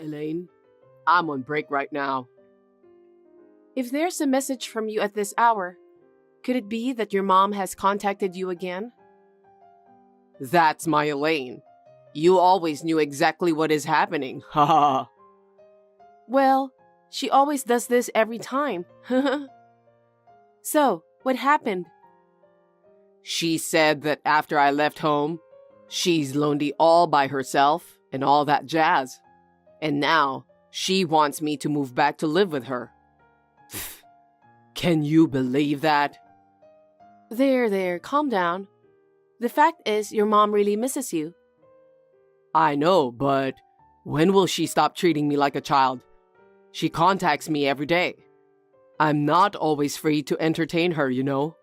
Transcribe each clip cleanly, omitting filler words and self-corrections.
Elaine, I'm on break right now. If there's a message from you at this hour, could it be that your mom has contacted you again? That's my Elaine. You always knew exactly what is happening. Haha. Well, she always does this every time. So, what happened? She said that after I left home, she's lonely all by herself and all that jazz. And now, she wants me to move back to live with her. Can you believe that? There, calm down. The fact is, your mom really misses you. I know, but when will she stop treating me like a child? She contacts me every day. I'm not always free to entertain her, you know.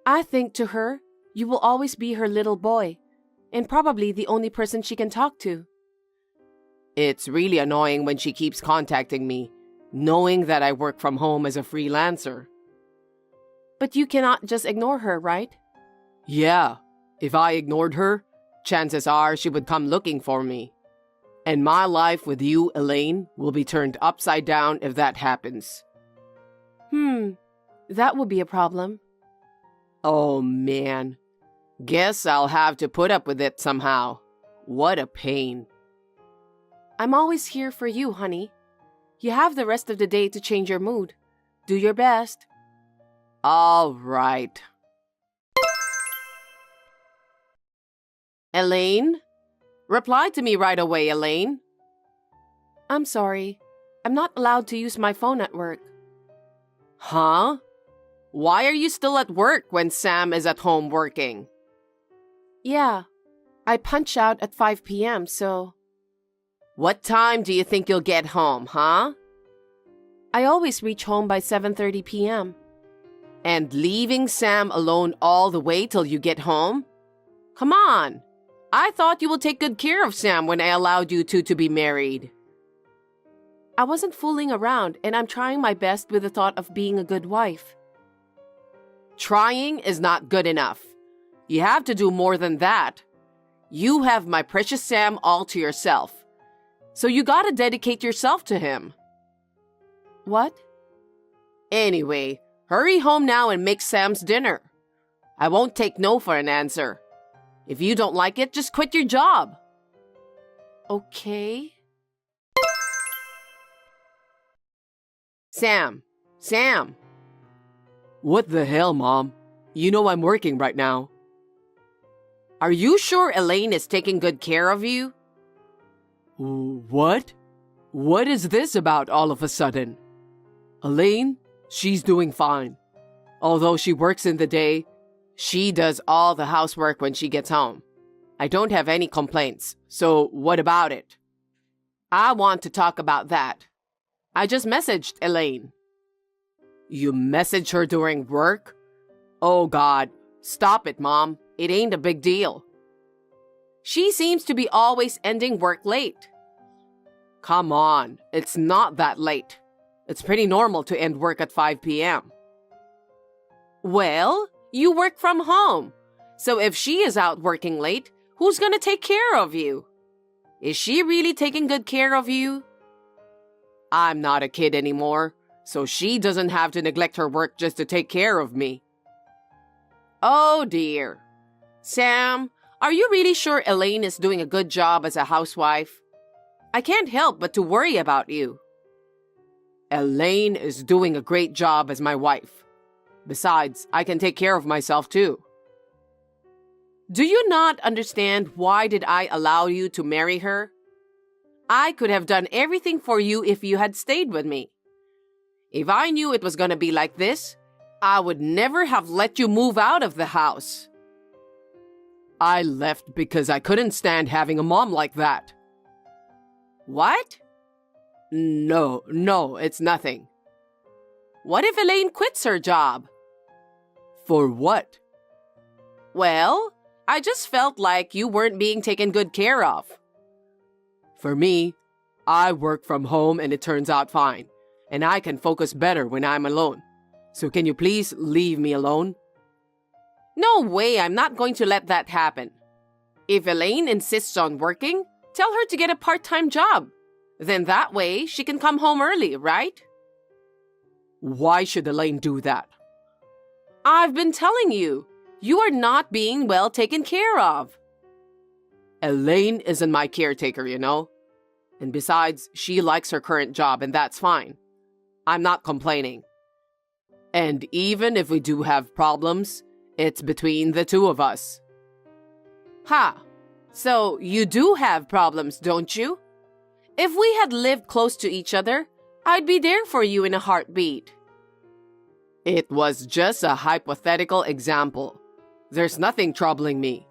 I think to her, you will always be her little boy, and probably the only person she can talk to. It's really annoying when she keeps contacting me, knowing that I work from home as a freelancer. But you cannot just ignore her, right? Yeah, if I ignored her, chances are she would come looking for me. And my life with you, Elaine, will be turned upside down if that happens. That would be a problem. Oh man, guess I'll have to put up with it somehow. What a pain. I'm always here for you, honey. You have the rest of the day to change your mood. Do your best. All right. Elaine? Reply to me right away, Elaine. I'm sorry. I'm not allowed to use my phone at work. Huh? Why are you still at work when Sam is at home working? Yeah, I punch out at 5 p.m., so... What time do you think you'll get home, huh? I always reach home by 7:30 p.m. And leaving Sam alone all the way till you get home? Come on! I thought you would take good care of Sam when I allowed you two to be married. I wasn't fooling around, and I'm trying my best with the thought of being a good wife. Trying is not good enough. You have to do more than that. You have my precious Sam all to yourself. So you gotta dedicate yourself to him. What? Anyway, hurry home now and make Sam's dinner. I won't take no for an answer. If you don't like it, just quit your job. Okay. Sam. What the hell, Mom? You know I'm working right now. Are you sure Elaine is taking good care of you? What? What is this about all of a sudden? Elaine, she's doing fine. Although she works in the day, she does all the housework when she gets home. I don't have any complaints, so what about it? I want to talk about that. I just messaged Elaine. You messaged her during work? Oh God, stop it, Mom. It ain't a big deal. She seems to be always ending work late. Come on, it's not that late. It's pretty normal to end work at 5 p.m. Well, you work from home. So if she is out working late, who's gonna take care of you? Is she really taking good care of you? I'm not a kid anymore, so she doesn't have to neglect her work just to take care of me. Oh dear. Sam, are you really sure Elaine is doing a good job as a housewife? I can't help but to worry about you. Elaine is doing a great job as my wife. Besides, I can take care of myself too. Do you not understand why did I allow you to marry her? I could have done everything for you if you had stayed with me. If I knew it was gonna be like this, I would never have let you move out of the house. I left because I couldn't stand having a mom like that. What? No, it's nothing. What if Elaine quits her job? For what? Well, I just felt like you weren't being taken good care of. For me, I work from home and it turns out fine, and I can focus better when I'm alone. So can you please leave me alone? No way, I'm not going to let that happen. If Elaine insists on working, tell her to get a part-time job. Then that way she can come home early, right? Why should Elaine do that? I've been telling you, you are not being well taken care of. Elaine isn't my caretaker, you know? And besides, she likes her current job and that's fine. I'm not complaining. And even if we do have problems, it's between the two of us. Ha! So you do have problems, don't you? If we had lived close to each other, I'd be there for you in a heartbeat. It was just a hypothetical example. There's nothing troubling me.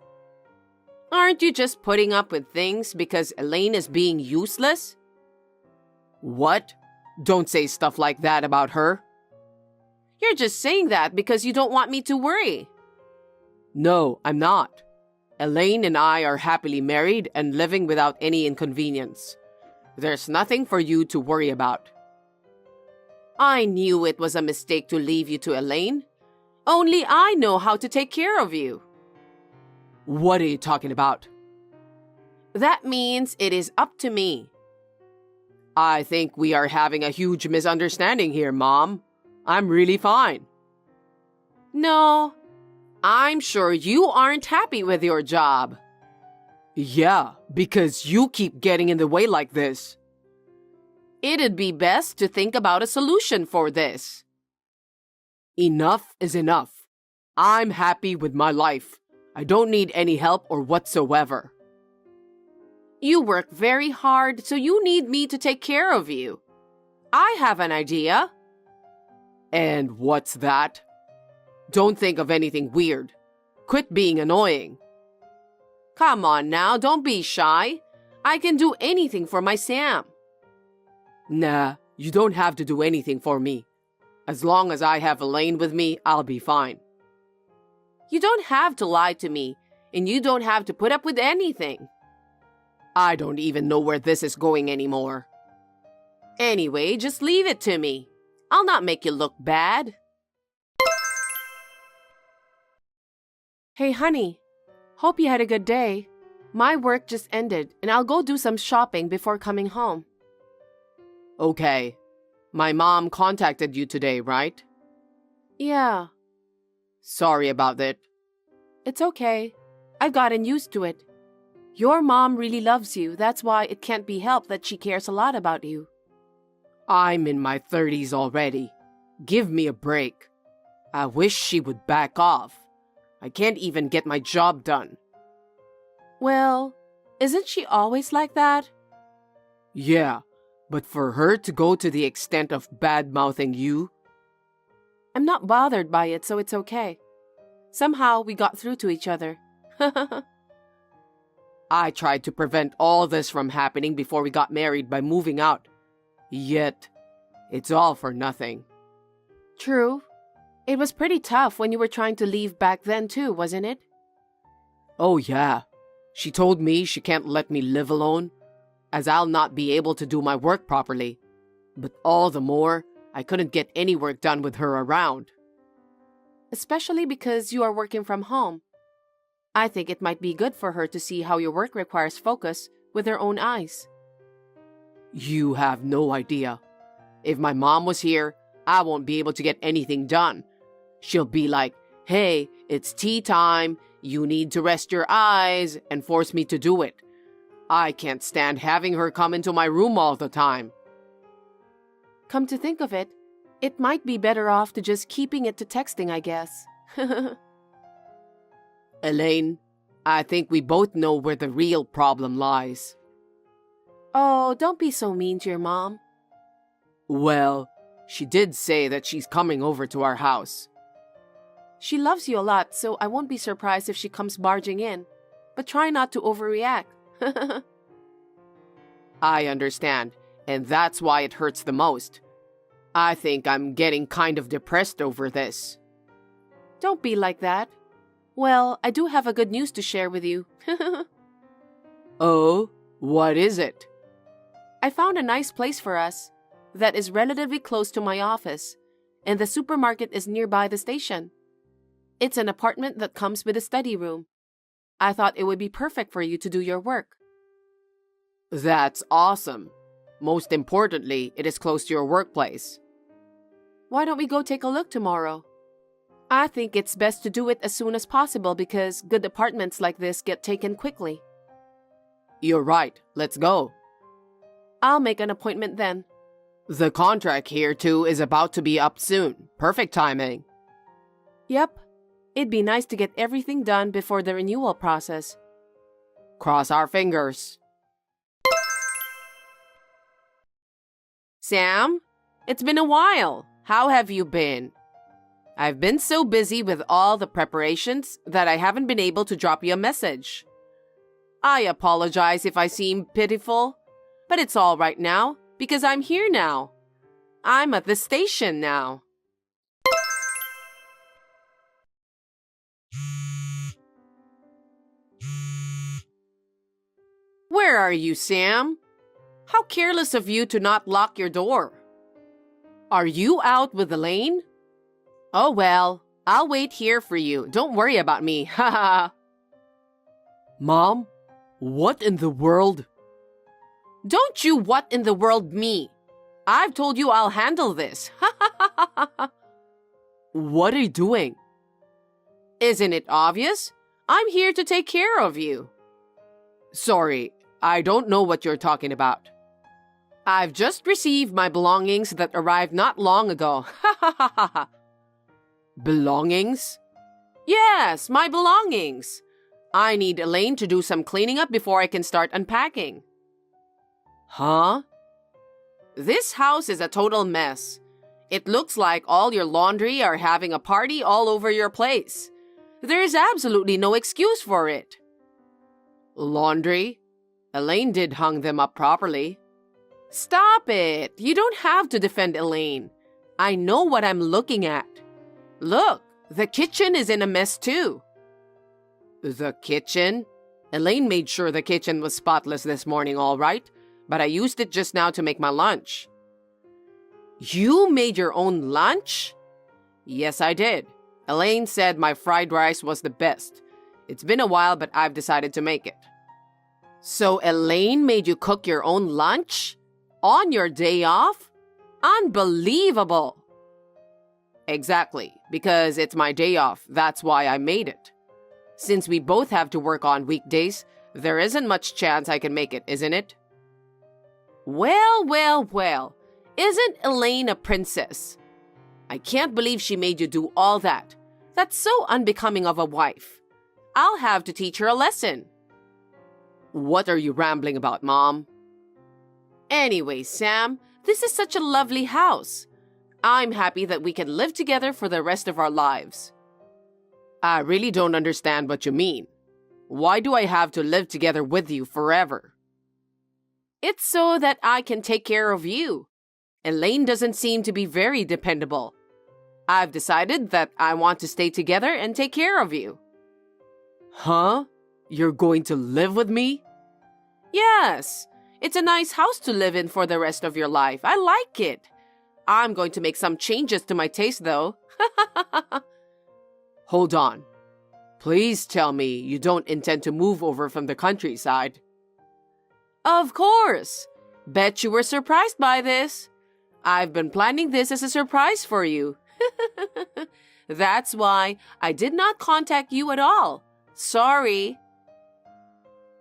Aren't you just putting up with things because Elaine is being useless? What? Don't say stuff like that about her. You're just saying that because you don't want me to worry. No, I'm not. Elaine and I are happily married and living without any inconvenience. There's nothing for you to worry about. I knew it was a mistake to leave you to Elaine. Only I know how to take care of you. What are you talking about? That means it is up to me. I think we are having a huge misunderstanding here, Mom. I'm really fine. No, I'm sure you aren't happy with your job. Yeah, because you keep getting in the way like this. It'd be best to think about a solution for this. Enough is enough. I'm happy with my life. I don't need any help or whatsoever. You work very hard, so you need me to take care of you. I have an idea. And what's that? Don't think of anything weird. Quit being annoying. Come on now, don't be shy. I can do anything for my Sam. Nah, you don't have to do anything for me. As long as I have Elaine with me, I'll be fine. You don't have to lie to me, and you don't have to put up with anything. I don't even know where this is going anymore. Anyway, just leave it to me. I'll not make you look bad. Hey, honey. Hope you had a good day. My work just ended, and I'll go do some shopping before coming home. Okay. My mom contacted you today, right? Yeah. Sorry about it. It's okay. I've gotten used to it. Your mom really loves you. That's why it can't be helped that she cares a lot about you. I'm in my 30s already. Give me a break. I wish she would back off. I can't even get my job done. Well, isn't she always like that? Yeah, but for her to go to the extent of bad-mouthing you... I'm not bothered by it, so it's okay. Somehow we got through to each other. I tried to prevent all this from happening before we got married by moving out. Yet, it's all for nothing. True. It was pretty tough when you were trying to leave back then too, wasn't it? Oh yeah. She told me she can't let me live alone, as I'll not be able to do my work properly. But all the more, I couldn't get any work done with her around. Especially because you are working from home. I think it might be good for her to see how your work requires focus with her own eyes. You have no idea. If my mom was here, I won't be able to get anything done. She'll be like, hey, it's tea time, you need to rest your eyes, and force me to do it. I can't stand having her come into my room all the time. Come to think of it, it might be better off to just keeping it to texting, I guess. Elaine, I think we both know where the real problem lies. Oh, don't be so mean to your mom. Well, she did say that she's coming over to our house. She loves you a lot, so I won't be surprised if she comes barging in. But try not to overreact. I understand, and that's why it hurts the most. I think I'm getting kind of depressed over this. Don't be like that. Well, I do have a good news to share with you. Oh, what is it? I found a nice place for us that is relatively close to my office, and the supermarket is nearby the station. It's an apartment that comes with a study room. I thought it would be perfect for you to do your work. That's awesome. Most importantly, it is close to your workplace. Why don't we go take a look tomorrow? I think it's best to do it as soon as possible because good apartments like this get taken quickly. You're right. Let's go. I'll make an appointment then. The contract here, too, is about to be up soon. Perfect timing. Yep. It'd be nice to get everything done before the renewal process. Cross our fingers. Sam, it's been a while. How have you been? I've been so busy with all the preparations that I haven't been able to drop you a message. I apologize if I seem pitiful, but it's all right now because I'm here now. I'm at the station now. Where are you, Sam? How careless of you to not lock your door. Are you out with Elaine? Oh well, I'll wait here for you. Don't worry about me. Ha ha. Mom, what in the world? Don't you what in the world me. I've told you I'll handle this. Ha ha ha ha. What are you doing? Isn't it obvious? I'm here to take care of you. Sorry, I don't know what you're talking about. I've just received my belongings that arrived not long ago. Ha ha ha ha ha. Belongings? Yes, my belongings. I need Elaine to do some cleaning up before I can start unpacking. Huh? This house is a total mess. It looks like all your laundry are having a party all over your place. There's absolutely no excuse for it. Laundry? Elaine did hung them up properly. Stop it! You don't have to defend Elaine. I know what I'm looking at. Look, the kitchen is in a mess too. The kitchen? Elaine made sure the kitchen was spotless this morning, all right, but I used it just now to make my lunch. You made your own lunch? Yes, I did. Elaine said my fried rice was the best. It's been a while, but I've decided to make it. So Elaine made you cook your own lunch? On your day off? Unbelievable! Exactly, because it's my day off. That's why I made it. Since we both have to work on weekdays, there isn't much chance I can make it, isn't it? Well, well, well. Isn't Elaine a princess? I can't believe she made you do all that. That's so unbecoming of a wife. I'll have to teach her a lesson. What are you rambling about, Mom? Anyway, Sam, this is such a lovely house. I'm happy that we can live together for the rest of our lives. I really don't understand what you mean. Why do I have to live together with you forever? It's so that I can take care of you. Elaine doesn't seem to be very dependable. I've decided that I want to stay together and take care of you. Huh? You're going to live with me? Yes. It's a nice house to live in for the rest of your life. I like it. I'm going to make some changes to my taste, though. Hold on. Please tell me you don't intend to move over from the countryside. Of course. Bet you were surprised by this. I've been planning this as a surprise for you. That's why I did not contact you at all. Sorry.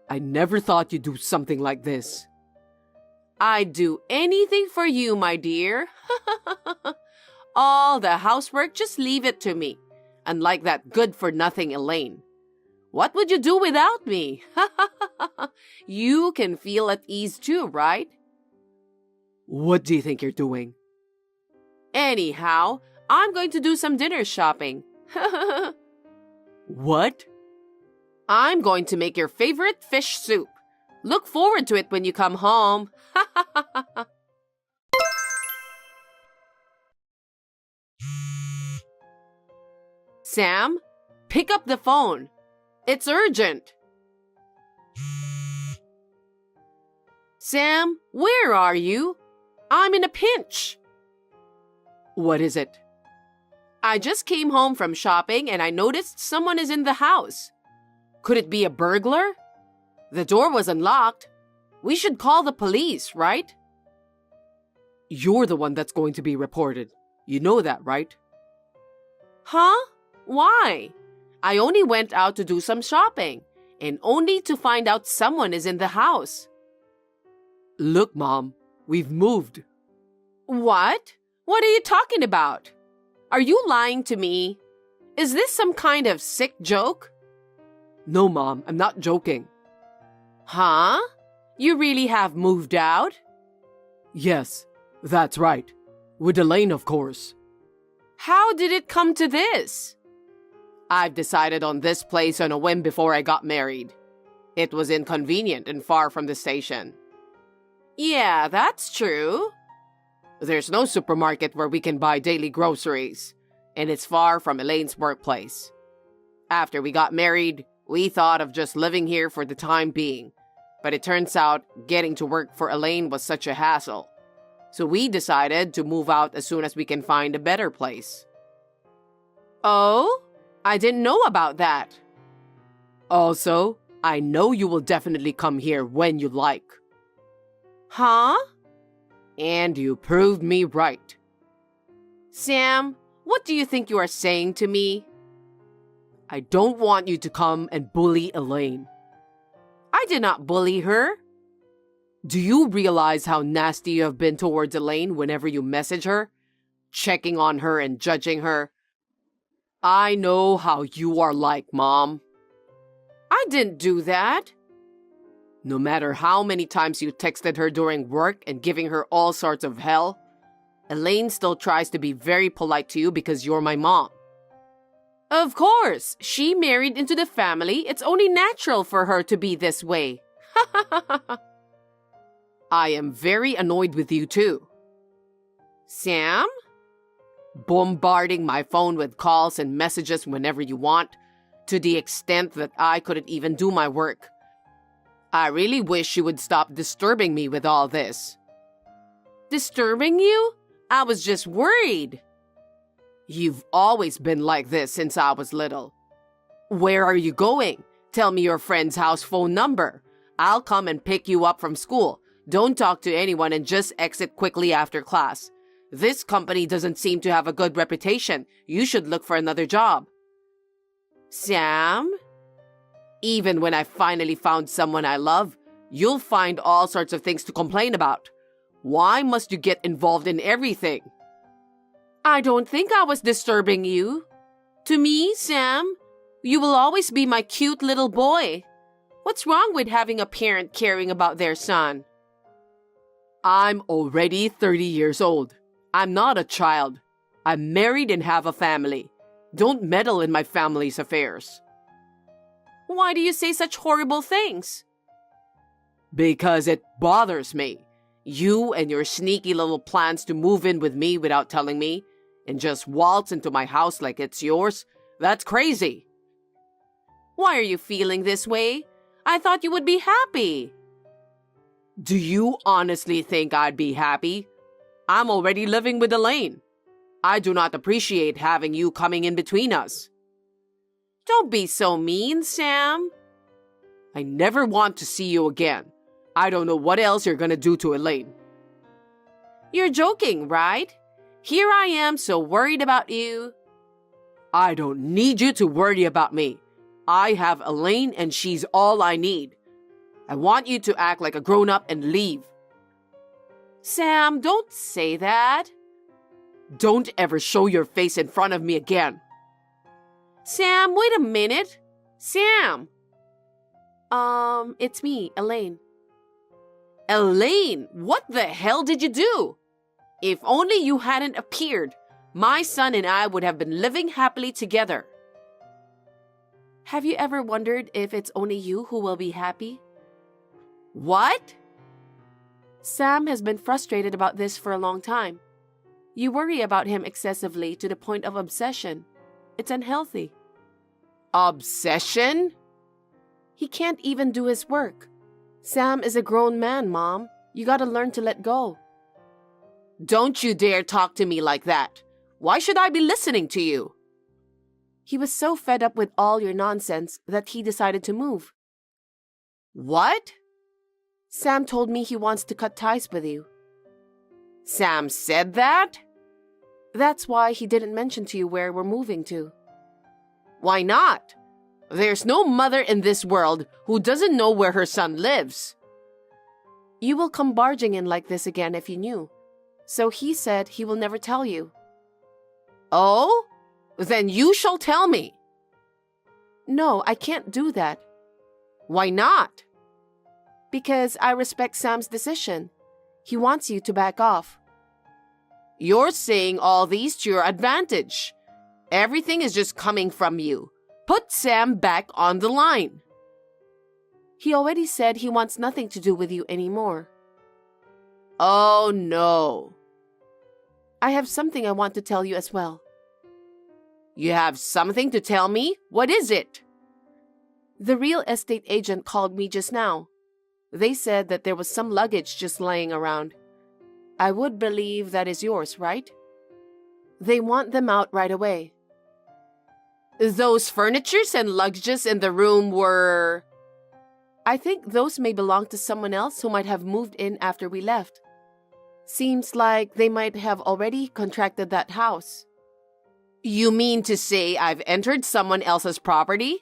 I never thought you'd do something like this. I'd do anything for you, my dear. All the housework, just leave it to me. Unlike that good-for-nothing Elaine. What would you do without me? You can feel at ease too, right? What do you think you're doing? Anyhow, I'm going to do some dinner shopping. What? I'm going to make your favorite fish soup. Look forward to it when you come home. Sam, pick up the phone. It's urgent. Sam, where are you? I'm in a pinch. What is it? I just came home from shopping and I noticed someone is in the house. Could it be a burglar? The door was unlocked. We should call the police, right? You're the one that's going to be reported. You know that, right? Huh? Why? I only went out to do some shopping, and only to find out someone is in the house. Look, Mom, we've moved. What? What are you talking about? Are you lying to me? Is this some kind of sick joke? No, Mom, I'm not joking. Huh? You really have moved out? Yes, that's right. With Elaine, of course. How did it come to this? I've decided on this place on a whim before I got married. It was inconvenient and far from the station. Yeah, that's true. There's no supermarket where we can buy daily groceries, and it's far from Elaine's workplace. After we got married, we thought of just living here for the time being, but it turns out getting to work for Elaine was such a hassle. So we decided to move out as soon as we can find a better place. Oh? I didn't know about that. Also, I know you will definitely come here when you like. Huh? And you proved me right. Sam, what do you think you are saying to me? I don't want you to come and bully Elaine. I did not bully her. Do you realize how nasty you have been towards Elaine whenever you message her? Checking on her and judging her? I know how you are like, Mom. I didn't do that. No matter how many times you texted her during work and giving her all sorts of hell, Elaine still tries to be very polite to you because you're my mom. Of course, she married into the family. It's only natural for her to be this way. I am very annoyed with you too. Sam? Bombarding my phone with calls and messages whenever you want, to the extent that I couldn't even do my work. I really wish you would stop disturbing me with all this. Disturbing you? I was just worried. You've always been like this since I was little. Where are you going? Tell me your friend's house phone number. I'll come and pick you up from school. Don't talk to anyone and just exit quickly after class. This company doesn't seem to have a good reputation. You should look for another job. Sam? Even when I finally found someone I love, you'll find all sorts of things to complain about. Why must you get involved in everything? I don't think I was disturbing you. To me, Sam, you will always be my cute little boy. What's wrong with having a parent caring about their son? I'm already 30 years old. I'm not a child. I'm married and have a family. Don't meddle in my family's affairs. Why do you say such horrible things? Because it bothers me. You and your sneaky little plans to move in with me without telling me and just waltz into my house like it's yours, that's crazy. Why are you feeling this way? I thought you would be happy. Do you honestly think I'd be happy? I'm already living with Elaine. I do not appreciate having you coming in between us. Don't be so mean, Sam. I never want to see you again. I don't know what else you're gonna do to Elaine. You're joking, right? Here I am so worried about you. I don't need you to worry about me. I have Elaine and she's all I need. I want you to act like a grown-up and leave. Sam, don't say that. Don't ever show your face in front of me again. Sam, wait a minute. Sam. It's me, Elaine. Elaine, what the hell did you do? If only you hadn't appeared, my son and I would have been living happily together. Have you ever wondered if it's only you who will be happy? What? Sam has been frustrated about this for a long time. You worry about him excessively to the point of obsession. It's unhealthy. Obsession? He can't even do his work. Sam is a grown man, Mom. You gotta learn to let go. Don't you dare talk to me like that. Why should I be listening to you? He was so fed up with all your nonsense that he decided to move. What? Sam told me he wants to cut ties with you. Sam said that? That's why he didn't mention to you where we're moving to. Why not? There's no mother in this world who doesn't know where her son lives. You will come barging in like this again if you knew. So he said he will never tell you. Oh? Then you shall tell me. No, I can't do that. Why not? Because I respect Sam's decision. He wants you to back off. You're saying all these to your advantage. Everything is just coming from you. Put Sam back on the line. He already said he wants nothing to do with you anymore. Oh no. I have something I want to tell you as well. You have something to tell me? What is it? The real estate agent called me just now. They said that there was some luggage just laying around. I would believe that is yours, right? They want them out right away. Those furnitures and luggages in the room were... I think those may belong to someone else who might have moved in after we left. Seems like they might have already contracted that house. You mean to say I've entered someone else's property?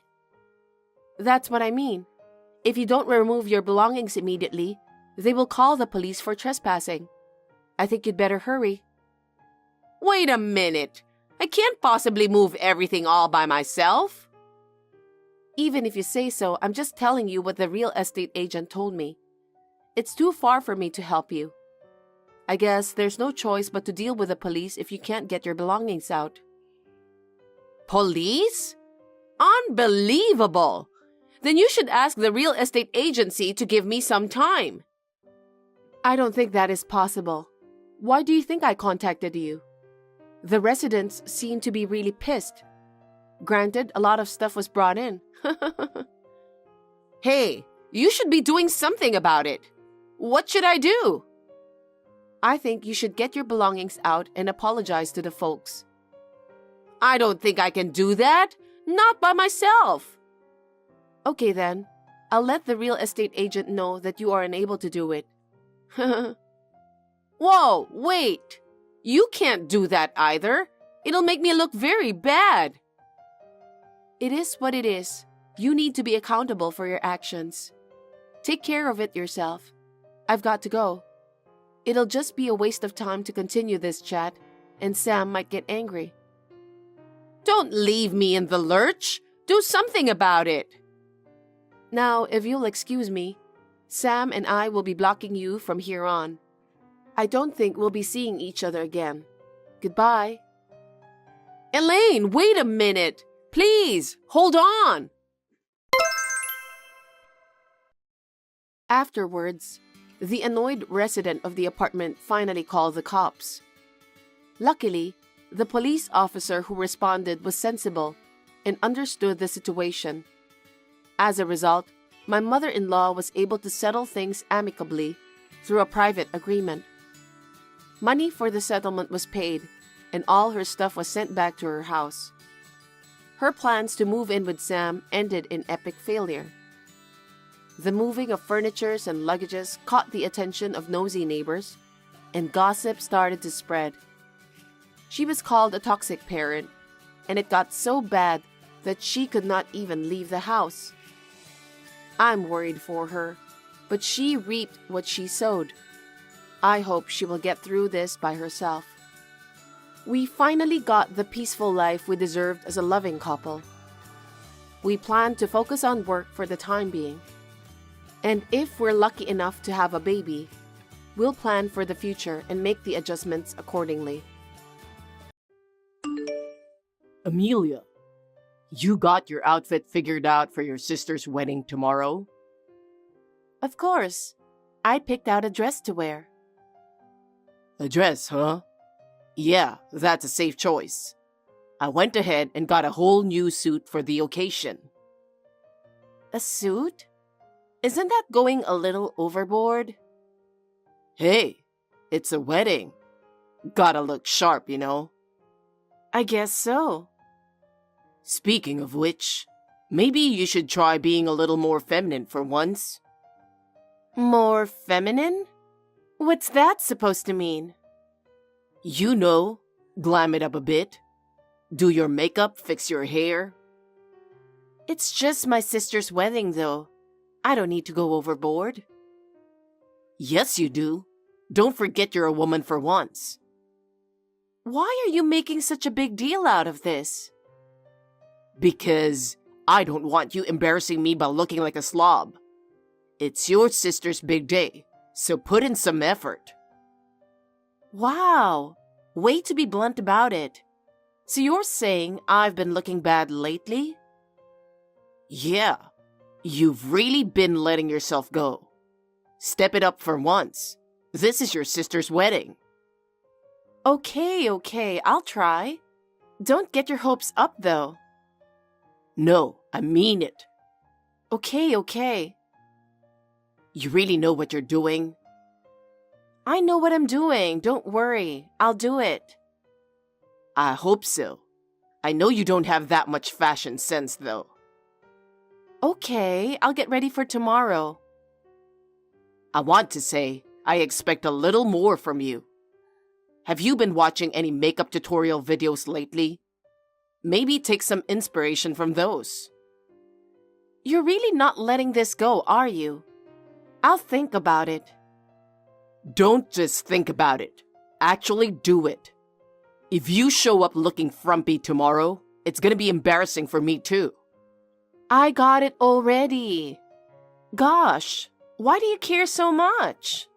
That's what I mean. If you don't remove your belongings immediately, they will call the police for trespassing. I think you'd better hurry. Wait a minute. I can't possibly move everything all by myself. Even if you say so, I'm just telling you what the real estate agent told me. It's too far for me to help you. I guess there's no choice but to deal with the police if you can't get your belongings out. Police? Unbelievable! Then you should ask the real estate agency to give me some time. I don't think that is possible. Why do you think I contacted you? The residents seem to be really pissed. Granted, a lot of stuff was brought in. Hey, you should be doing something about it. What should I do? I think you should get your belongings out and apologize to the folks. I don't think I can do that. Not by myself. Okay then. I'll let the real estate agent know that you are unable to do it. Whoa, wait. You can't do that either. It'll make me look very bad. It is what it is. You need to be accountable for your actions. Take care of it yourself. I've got to go. It'll just be a waste of time to continue this chat, and Sam might get angry. Don't leave me in the lurch. Do something about it. Now, if you'll excuse me, Sam and I will be blocking you from here on. I don't think we'll be seeing each other again. Goodbye. Elaine, wait a minute. Please, hold on. Afterwards, the annoyed resident of the apartment finally called the cops. Luckily, the police officer who responded was sensible and understood the situation. As a result, my mother-in-law was able to settle things amicably through a private agreement. Money for the settlement was paid, and all her stuff was sent back to her house. Her plans to move in with Sam ended in epic failure. The moving of furnitures and luggages caught the attention of nosy neighbors, and gossip started to spread. She was called a toxic parent, and it got so bad that she could not even leave the house. I'm worried for her, but she reaped what she sowed. I hope she will get through this by herself. We finally got the peaceful life we deserved as a loving couple. We plan to focus on work for the time being. And if we're lucky enough to have a baby, we'll plan for the future and make the adjustments accordingly. Amelia, you got your outfit figured out for your sister's wedding tomorrow? Of course. I picked out a dress to wear. A dress, huh? Yeah, that's a safe choice. I went ahead and got a whole new suit for the occasion. A suit? Isn't that going a little overboard? Hey, it's a wedding. Gotta look sharp, you know. I guess so. Speaking of which, maybe you should try being a little more feminine for once. More feminine? What's that supposed to mean? You know, glam it up a bit. Do your makeup, fix your hair. It's just my sister's wedding, though. I don't need to go overboard. Yes, you do. Don't forget you're a woman for once. Why are you making such a big deal out of this? Because I don't want you embarrassing me by looking like a slob. It's your sister's big day, so put in some effort. Wow, way to be blunt about it. So you're saying I've been looking bad lately? Yeah, you've really been letting yourself go. Step it up for once. This is your sister's wedding. Okay, I'll try. Don't get your hopes up, though. No, I mean it. Okay. You really know what you're doing? I know what I'm doing. Don't worry. I'll do it. I hope so. I know you don't have that much fashion sense, though. Okay, I'll get ready for tomorrow. I want to say, I expect a little more from you. Have you been watching any makeup tutorial videos lately? Maybe take some inspiration from those. You're really not letting this go, are you? I'll think about it. Don't just think about it. Actually do it. If you show up looking frumpy tomorrow, it's gonna be embarrassing for me too. I got it already. Gosh, why do you care so much?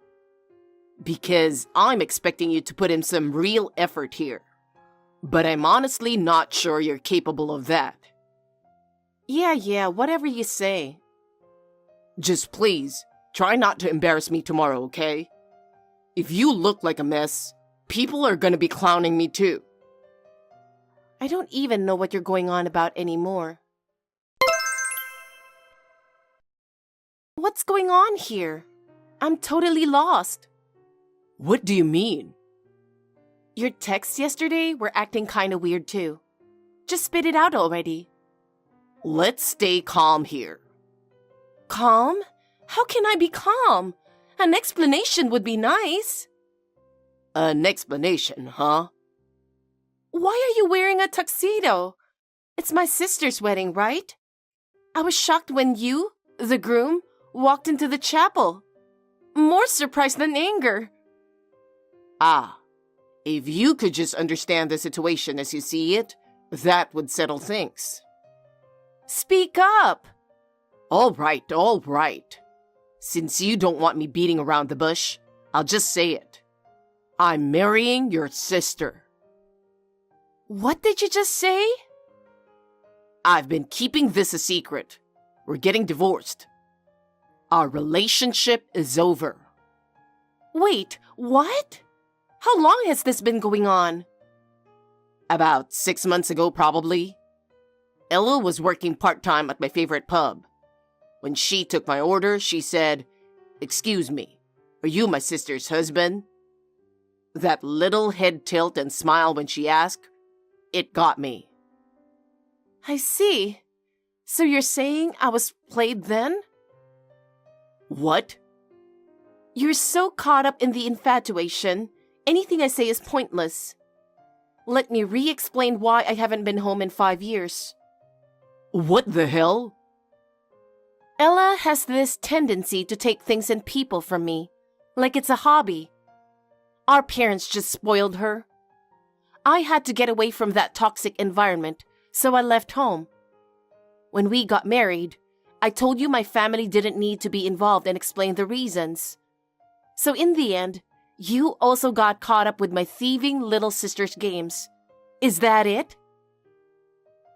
Because I'm expecting you to put in some real effort here. But I'm honestly not sure you're capable of that. Yeah, whatever you say. Just please, try not to embarrass me tomorrow, okay? If you look like a mess, people are gonna be clowning me too. I don't even know what you're going on about anymore. What's going on here? I'm totally lost. What do you mean? Your texts yesterday were acting kinda weird too. Just spit it out already. Let's stay calm here. Calm? How can I be calm? An explanation would be nice. An explanation, huh? Why are you wearing a tuxedo? It's my sister's wedding, right? I was shocked when you, the groom, walked into the chapel. More surprised than anger. Ah, if you could just understand the situation as you see it, that would settle things. Speak up. All right. Since you don't want me beating around the bush, I'll just say it. I'm marrying your sister. What did you just say? I've been keeping this a secret. We're getting divorced. Our relationship is over. Wait, what? How long has this been going on? About 6 months ago, probably. Ella was working part-time at my favorite pub. When she took my order, she said, "Excuse me, are you my sister's husband?" That little head tilt and smile when she asked, it got me. I see. So you're saying I was played then? What? You're so caught up in the infatuation, anything I say is pointless. Let me re-explain why I haven't been home in 5 years. What the hell? Ella has this tendency to take things and people from me, like it's a hobby. Our parents just spoiled her. I had to get away from that toxic environment, so I left home. When we got married, I told you my family didn't need to be involved and explain the reasons. So in the end, you also got caught up with my thieving little sister's games. Is that it?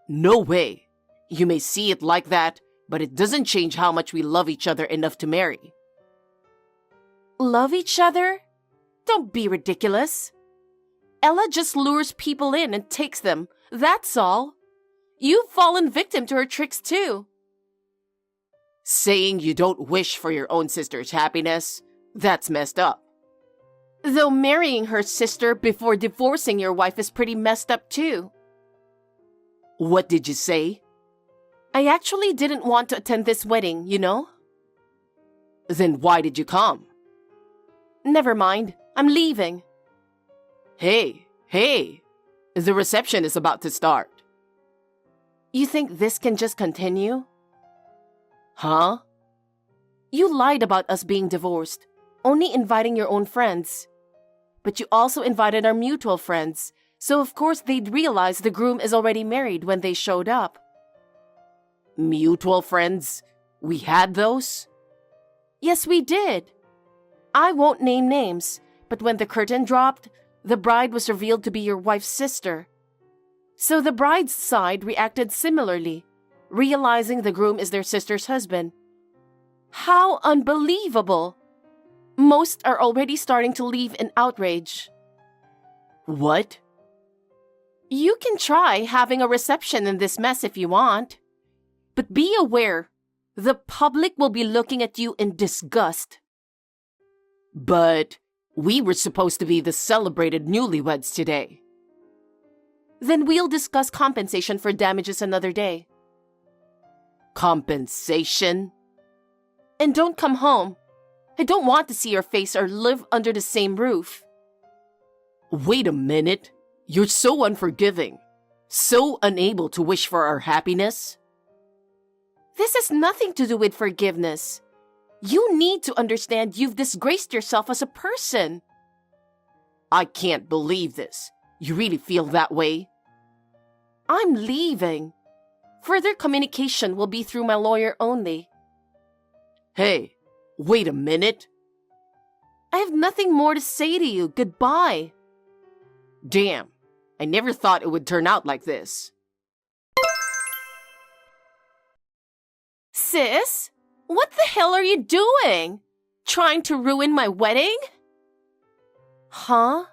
No way. You may see it like that, but it doesn't change how much we love each other enough to marry. Love each other? Don't be ridiculous. Ella just lures people in and takes them, that's all. You've fallen victim to her tricks too. Saying you don't wish for your own sister's happiness, that's messed up. Though marrying her sister before divorcing your wife is pretty messed up too. What did you say? I actually didn't want to attend this wedding, you know? Then why did you come? Never mind, I'm leaving. Hey, the reception is about to start. You think this can just continue? Huh? You lied about us being divorced, only inviting your own friends. But you also invited our mutual friends, so of course they'd realize the groom is already married when they showed up. Mutual friends? We had those? Yes, we did. I won't name names, but when the curtain dropped, the bride was revealed to be your wife's sister. So the bride's side reacted similarly, realizing the groom is their sister's husband. How unbelievable! Most are already starting to leave in outrage. What? You can try having a reception in this mess if you want. But be aware, the public will be looking at you in disgust. But we were supposed to be the celebrated newlyweds today. Then we'll discuss compensation for damages another day. Compensation? And don't come home. I don't want to see your face or live under the same roof. Wait a minute. You're so unforgiving. So unable to wish for our happiness. This has nothing to do with forgiveness. You need to understand you've disgraced yourself as a person. I can't believe this. You really feel that way? I'm leaving. Further communication will be through my lawyer only. Hey, wait a minute. I have nothing more to say to you. Goodbye. Damn, I never thought it would turn out like this. Sis, what the hell are you doing? Trying to ruin my wedding? Huh?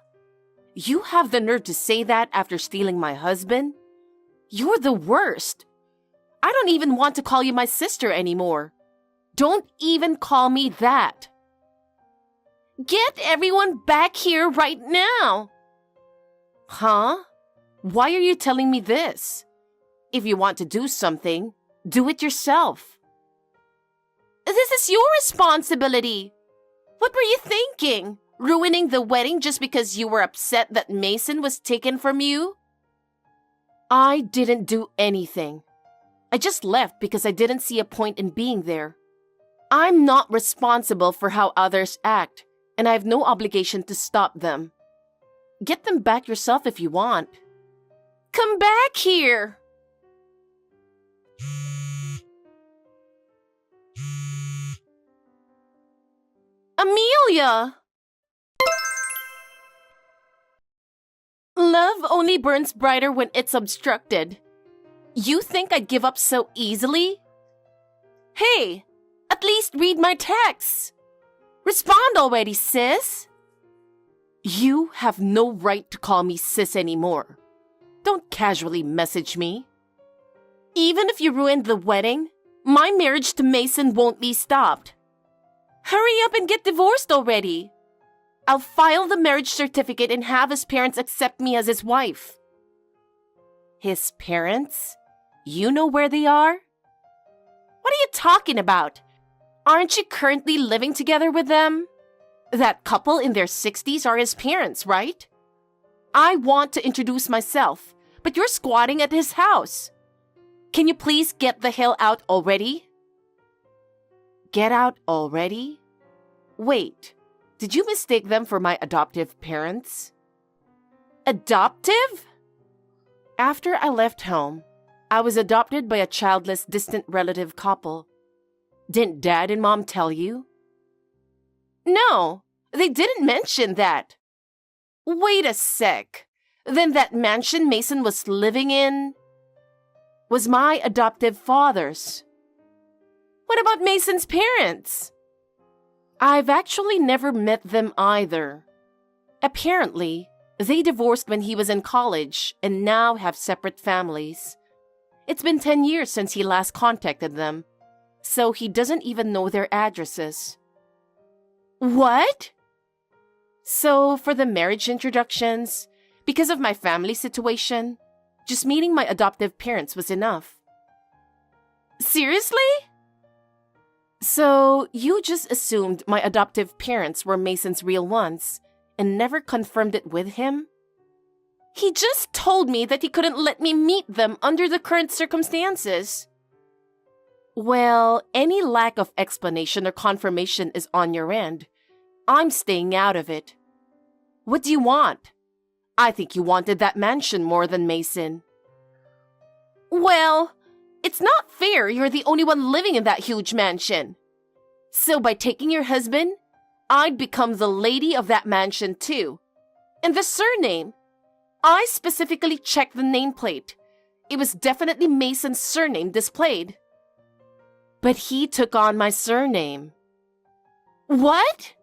You have the nerve to say that after stealing my husband? You're the worst. I don't even want to call you my sister anymore. Don't even call me that. Get everyone back here right now. Huh? Why are you telling me this? If you want to do something, do it yourself. This is your responsibility. What were you thinking? Ruining the wedding just because you were upset that Mason was taken from you? I didn't do anything. I just left because I didn't see a point in being there. I'm not responsible for how others act, and I have no obligation to stop them. Get them back yourself if you want. Come back here! Amelia! Love only burns brighter when it's obstructed. You think I'd give up so easily? Hey, at least read my texts. Respond already, sis. You have no right to call me sis anymore. Don't casually message me. Even if you ruined the wedding, my marriage to Mason won't be stopped. Hurry up and get divorced already. I'll file the marriage certificate and have his parents accept me as his wife. His parents? You know where they are? What are you talking about? Aren't you currently living together with them? That couple in their 60s are his parents, right? I want to introduce myself, but you're squatting at his house. Can you please get the hell out already? Get out already? Wait, did you mistake them for my adoptive parents? Adoptive? After I left home, I was adopted by a childless distant relative couple. Didn't Dad and Mom tell you? No, they didn't mention that. Wait a sec. Then that mansion Mason was living in was my adoptive father's. What about Mason's parents? I've actually never met them either. Apparently, they divorced when he was in college and now have separate families. It's been 10 years since he last contacted them, so he doesn't even know their addresses. What? So, for the marriage introductions, because of my family situation, just meeting my adoptive parents was enough. Seriously? So, you just assumed my adoptive parents were Mason's real ones and never confirmed it with him? He just told me that he couldn't let me meet them under the current circumstances. Well, any lack of explanation or confirmation is on your end. I'm staying out of it. What do you want? I think you wanted that mansion more than Mason. Well, it's not fair you're the only one living in that huge mansion. So by taking your husband, I'd become the lady of that mansion too. And the surname. I specifically checked the nameplate. It was definitely Mason's surname displayed. But he took on my surname. What?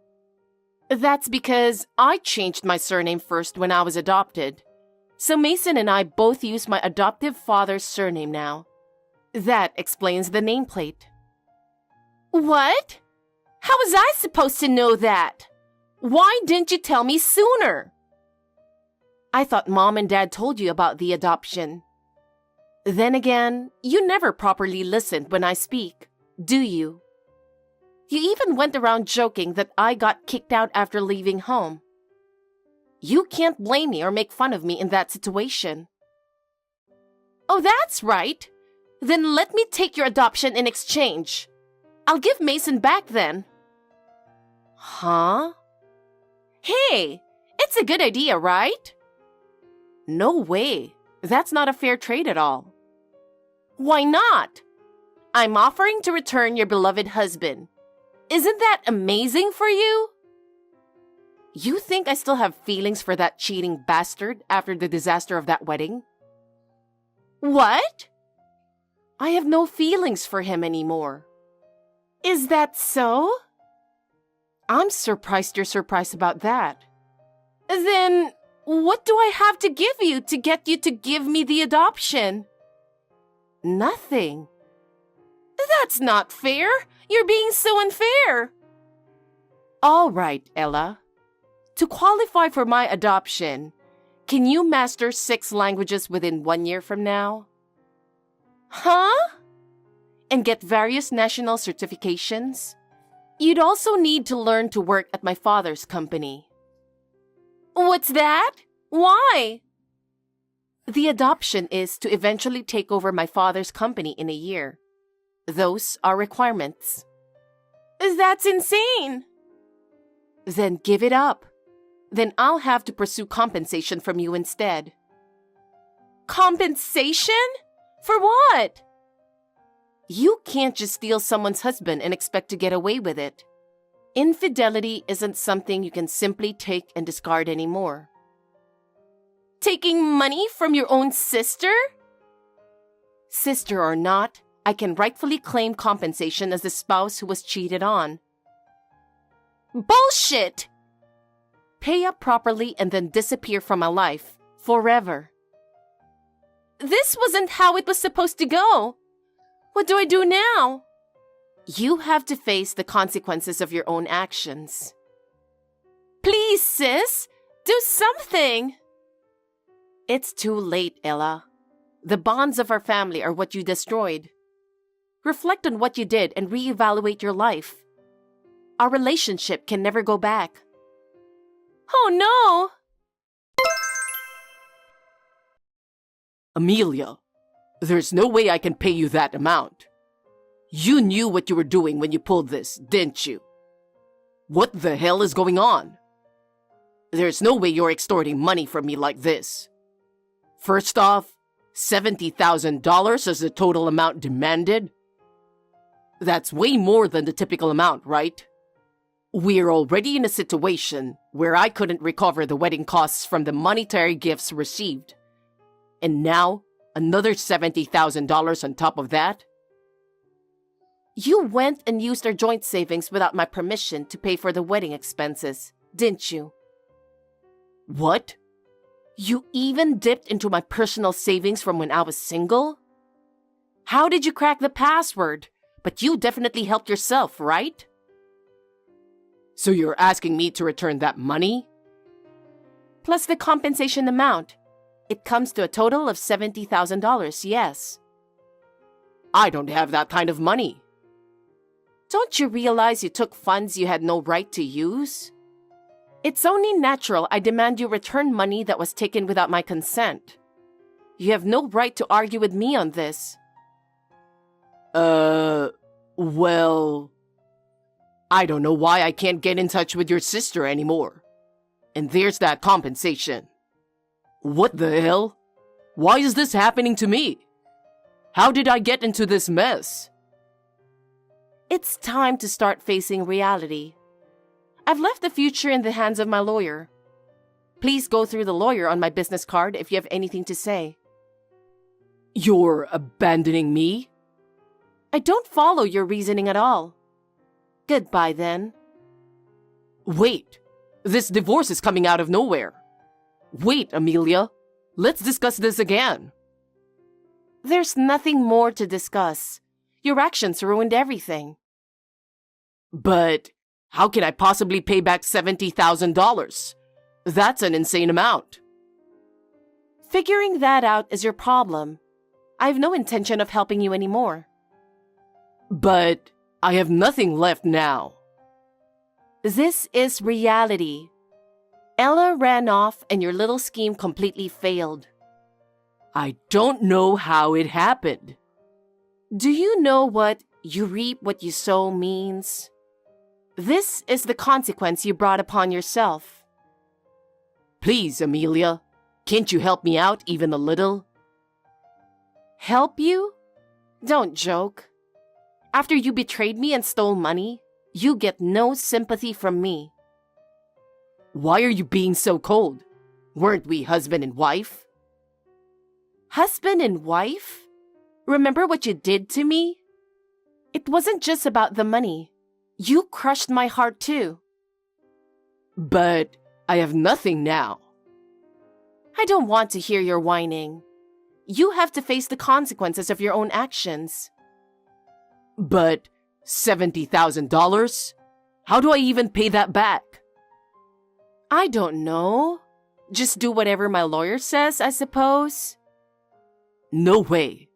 That's because I changed my surname first when I was adopted. So Mason and I both use my adoptive father's surname now. That explains the nameplate. What? How was I supposed to know that? Why didn't you tell me sooner? I thought Mom and Dad told you about the adoption. Then again, you never properly listened when I speak, do you? You even went around joking that I got kicked out after leaving home. You can't blame me or make fun of me in that situation. Oh, that's right. Then let me take your adoption in exchange. I'll give Mason back then. Huh? Hey, it's a good idea, right? No way. That's not a fair trade at all. Why not? I'm offering to return your beloved husband. Isn't that amazing for you? You think I still have feelings for that cheating bastard after the disaster of that wedding? What? I have no feelings for him anymore. Is that so? I'm surprised you're surprised about that. Then, what do I have to give you to get you to give me the adoption? Nothing. That's not fair. You're being so unfair. All right, Ella. To qualify for my adoption, can you master 6 languages within 1 year from now? Huh? And get various national certifications? You'd also need to learn to work at my father's company. What's that? Why? The adoption is to eventually take over my father's company in a year. Those are requirements. That's insane. Then give it up. Then I'll have to pursue compensation from you instead. Compensation? For what? You can't just steal someone's husband and expect to get away with it. Infidelity isn't something you can simply take and discard anymore. Taking money from your own sister? Sister or not, I can rightfully claim compensation as the spouse who was cheated on. Bullshit! Pay up properly and then disappear from my life, forever. This wasn't how it was supposed to go. What do I do now? You have to face the consequences of your own actions. Please, sis, do something. It's too late, Ella. The bonds of our family are what you destroyed. Reflect on what you did and reevaluate your life. Our relationship can never go back. Oh no! Amelia, there's no way I can pay you that amount. You knew what you were doing when you pulled this, didn't you? What the hell is going on? There's no way you're extorting money from me like this. First off, $70,000 is the total amount demanded. That's way more than the typical amount, right? We're already in a situation where I couldn't recover the wedding costs from the monetary gifts received. And now, another $70,000 on top of that? You went and used our joint savings without my permission to pay for the wedding expenses, didn't you? What? You even dipped into my personal savings from when I was single? How did you crack the password? But you definitely helped yourself, right? So you're asking me to return that money? Plus the compensation amount. It comes to a total of $70,000, yes. I don't have that kind of money. Don't you realize you took funds you had no right to use? It's only natural I demand you return money that was taken without my consent. You have no right to argue with me on this. Well, I don't know why I can't get in touch with your sister anymore. And there's that compensation. What the hell? Why is this happening to me? How did I get into this mess? It's time to start facing reality. I've left the future in the hands of my lawyer. Please go through the lawyer on my business card if you have anything to say. You're abandoning me? I don't follow your reasoning at all. Goodbye then. Wait, this divorce is coming out of nowhere. Wait, Amelia, let's discuss this again. There's nothing more to discuss. Your actions ruined everything. But how can I possibly pay back $70,000? That's an insane amount. Figuring that out is your problem. I have no intention of helping you anymore. But I have nothing left now. This is reality. Ella ran off and your little scheme completely failed. I don't know how it happened. Do you know what "you reap what you sow" means? This is the consequence you brought upon yourself. Please, Amelia, can't you help me out even a little? Help you? Don't joke. After you betrayed me and stole money, you get no sympathy from me. Why are you being so cold? Weren't we husband and wife? Husband and wife? Remember what you did to me? It wasn't just about the money. You crushed my heart too. But I have nothing now. I don't want to hear your whining. You have to face the consequences of your own actions. But $70,000? How do I even pay that back? I don't know. Just do whatever my lawyer says, I suppose. No way.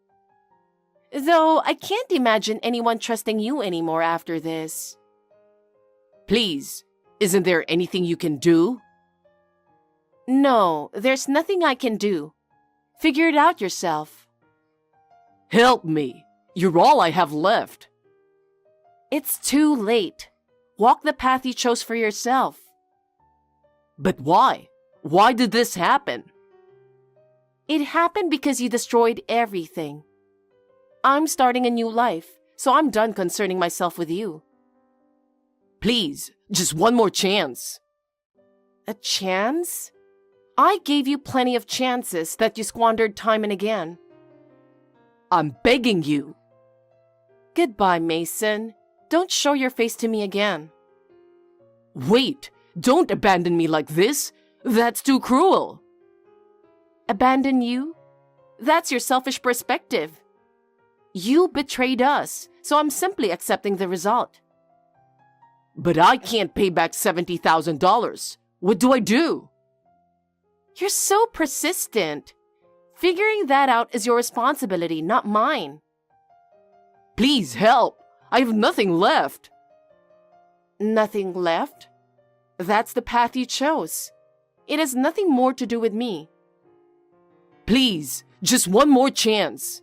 Though I can't imagine anyone trusting you anymore after this. Please, isn't there anything you can do? No, there's nothing I can do. Figure it out yourself. Help me. You're all I have left. It's too late. Walk the path you chose for yourself. But why? Why did this happen? It happened because you destroyed everything. I'm starting a new life, so I'm done concerning myself with you. Please, just one more chance. A chance? I gave you plenty of chances that you squandered time and again. I'm begging you. Goodbye, Mason. Don't show your face to me again. Wait, don't abandon me like this. That's too cruel. Abandon you? That's your selfish perspective. You betrayed us, so I'm simply accepting the result. But I can't pay back $70,000. What do I do? You're so persistent. Figuring that out is your responsibility, not mine. Please help. I have nothing left. Nothing left? That's the path you chose. It has nothing more to do with me. Please, just one more chance.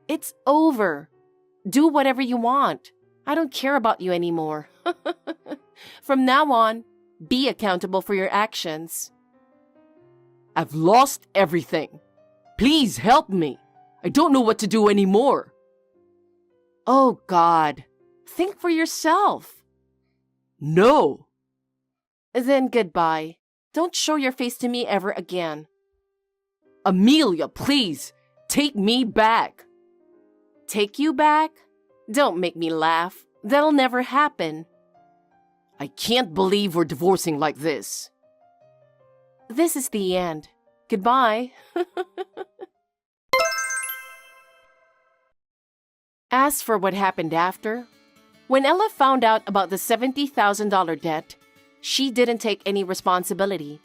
It's over. Do whatever you want. I don't care about you anymore. From now on, be accountable for your actions. I've lost everything. Please help me. I don't know what to do anymore. Oh, God. Think for yourself. No. Then goodbye. Don't show your face to me ever again. Amelia, please, take me back. Take you back? Don't make me laugh. That'll never happen. I can't believe we're divorcing like this. This is the end. Goodbye. As for what happened after, when Ella found out about the $70,000 debt, she didn't take any responsibility.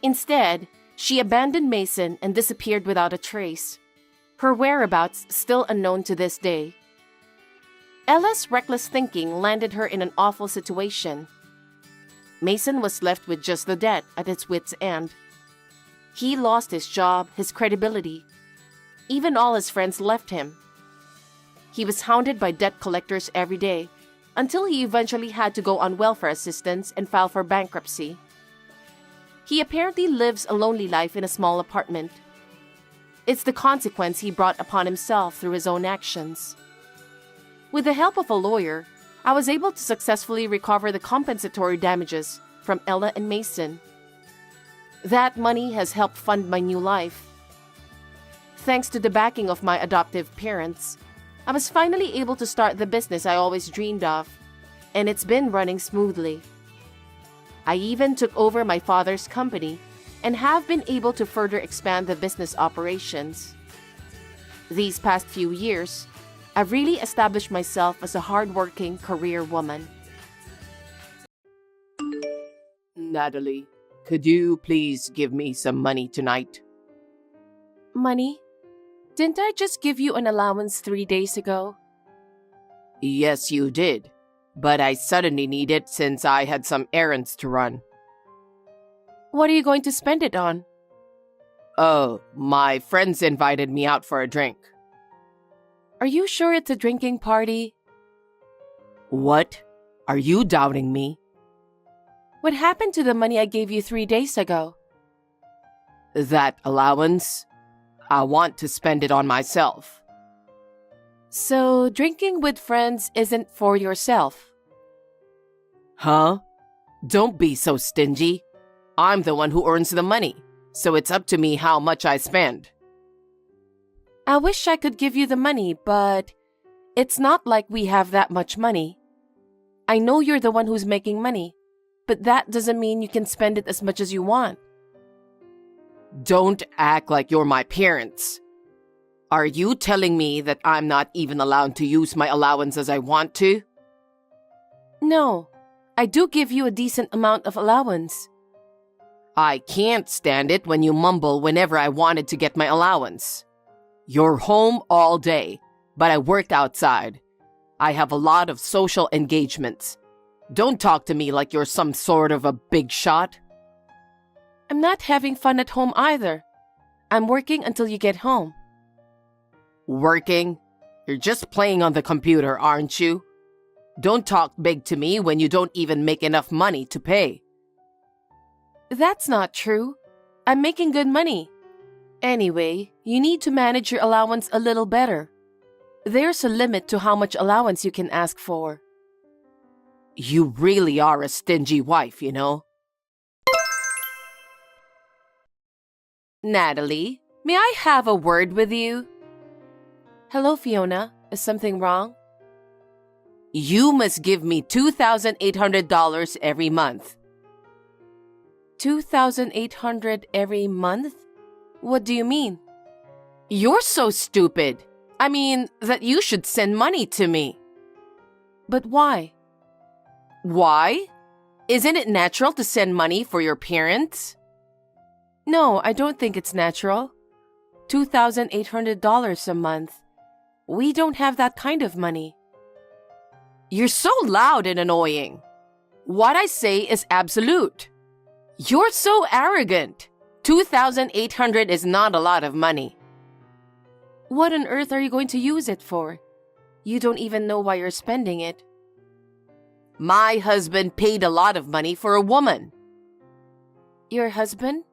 Instead, she abandoned Mason and disappeared without a trace. Her whereabouts still unknown to this day. Ella's reckless thinking landed her in an awful situation. Mason was left with just the debt at its wit's end. He lost his job, his credibility. Even all his friends left him. He was hounded by debt collectors every day until he eventually had to go on welfare assistance and file for bankruptcy. He apparently lives a lonely life in a small apartment. It's the consequence he brought upon himself through his own actions. With the help of a lawyer, I was able to successfully recover the compensatory damages from Ella and Mason. That money has helped fund my new life. Thanks to the backing of my adoptive parents, I was finally able to start the business I always dreamed of, and it's been running smoothly. I even took over my father's company and have been able to further expand the business operations. These past few years, I've really established myself as a hardworking career woman. Natalie, could you please give me some money tonight? Money? Didn't I just give you an allowance 3 days ago? Yes, you did, but I suddenly need it since I had some errands to run. What are you going to spend it on? Oh, my friends invited me out for a drink. Are you sure it's a drinking party? What? Are you doubting me? What happened to the money I gave you 3 days ago? That allowance? I want to spend it on myself. So, drinking with friends isn't for yourself? Huh? Don't be so stingy. I'm the one who earns the money, so it's up to me how much I spend. I wish I could give you the money, but it's not like we have that much money. I know you're the one who's making money, but that doesn't mean you can spend it as much as you want. Don't act like you're my parents. Are you telling me that I'm not even allowed to use my allowance as I want to? No, I do give you a decent amount of allowance. I can't stand it when you mumble whenever I wanted to get my allowance. You're home all day, but I work outside. I have a lot of social engagements. Don't talk to me like you're some sort of a big shot. I'm not having fun at home either. I'm working until you get home. Working? You're just playing on the computer, aren't you? Don't talk big to me when you don't even make enough money to pay. That's not true. I'm making good money. Anyway, you need to manage your allowance a little better. There's a limit to how much allowance you can ask for. You really are a stingy wife, you know. Natalie, may I have a word with you? Hello, Fiona. Is something wrong? You must give me $2,800 every month. $2,800 every month? What do you mean? You're so stupid. I mean, that you should send money to me. But why? Why? Isn't it natural to send money for your parents? No, I don't think it's natural. $2,800 a month. We don't have that kind of money. You're so loud and annoying. What I say is absolute. You're so arrogant. $2,800 is not a lot of money. What on earth are you going to use it for? You don't even know why you're spending it. My husband paid a lot of money for a woman. Your husband?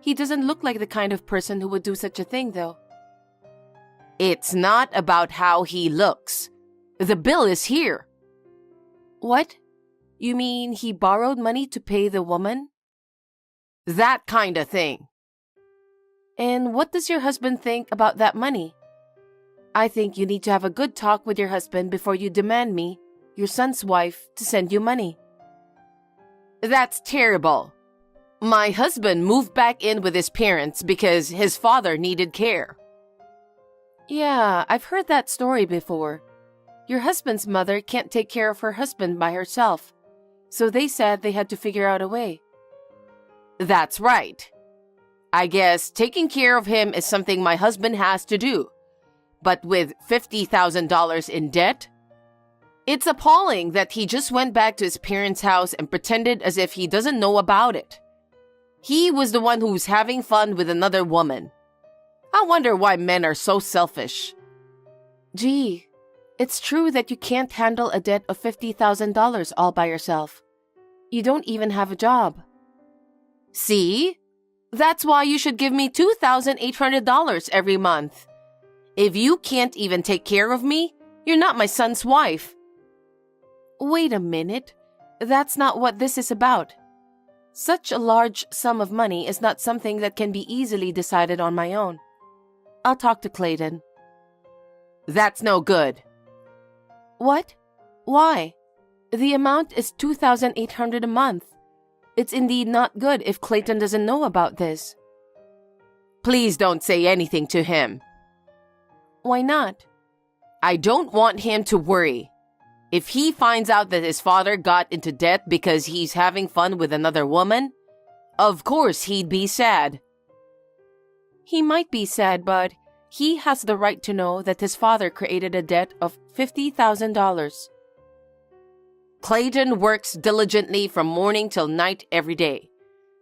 He doesn't look like the kind of person who would do such a thing, though. It's not about how he looks. The bill is here. What? You mean he borrowed money to pay the woman? That kind of thing. And what does your husband think about that money? I think you need to have a good talk with your husband before you demand me, your son's wife, to send you money. That's terrible. My husband moved back in with his parents because his father needed care. Yeah, I've heard that story before. Your husband's mother can't take care of her husband by herself, so they said they had to figure out a way. That's right. I guess taking care of him is something my husband has to do. But with $50,000 in debt? It's appalling that he just went back to his parents' house and pretended as if he doesn't know about it. He was the one who's having fun with another woman. I wonder why men are so selfish. Gee, it's true that you can't handle a debt of $50,000 all by yourself. You don't even have a job. See? That's why you should give me $2,800 every month. If you can't even take care of me, you're not my son's wife. Wait a minute. That's not what this is about. Such a large sum of money is not something that can be easily decided on my own. I'll talk to Clayton. That's no good. What? Why? The amount is $2,800 a month. It's indeed not good if Clayton doesn't know about this. Please don't say anything to him. Why not? I don't want him to worry. If he finds out that his father got into debt because he's having fun with another woman, of course he'd be sad. He might be sad, but he has the right to know that his father created a debt of $50,000. Clayton works diligently from morning till night every day.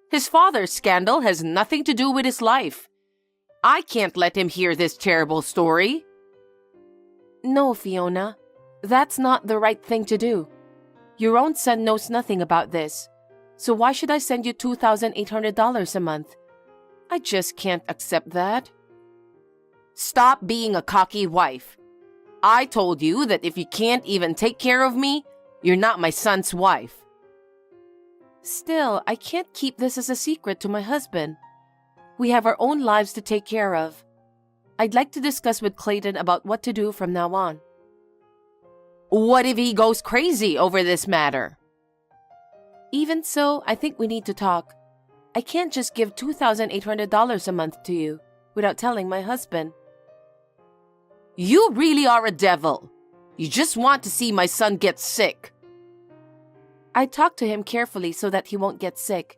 His father's scandal has nothing to do with his life. I can't let him hear this terrible story. No, Fiona. That's not the right thing to do. Your own son knows nothing about this. So why should I send you $2,800 a month? I just can't accept that. Stop being a cocky wife. I told you that if you can't even take care of me, you're not my son's wife. Still, I can't keep this as a secret to my husband. We have our own lives to take care of. I'd like to discuss with Clayton about what to do from now on. What if he goes crazy over this matter? Even so, I think we need to talk. I can't just give $2,800 a month to you without telling my husband. You really are a devil. You just want to see my son get sick. I talked to him carefully so that he won't get sick.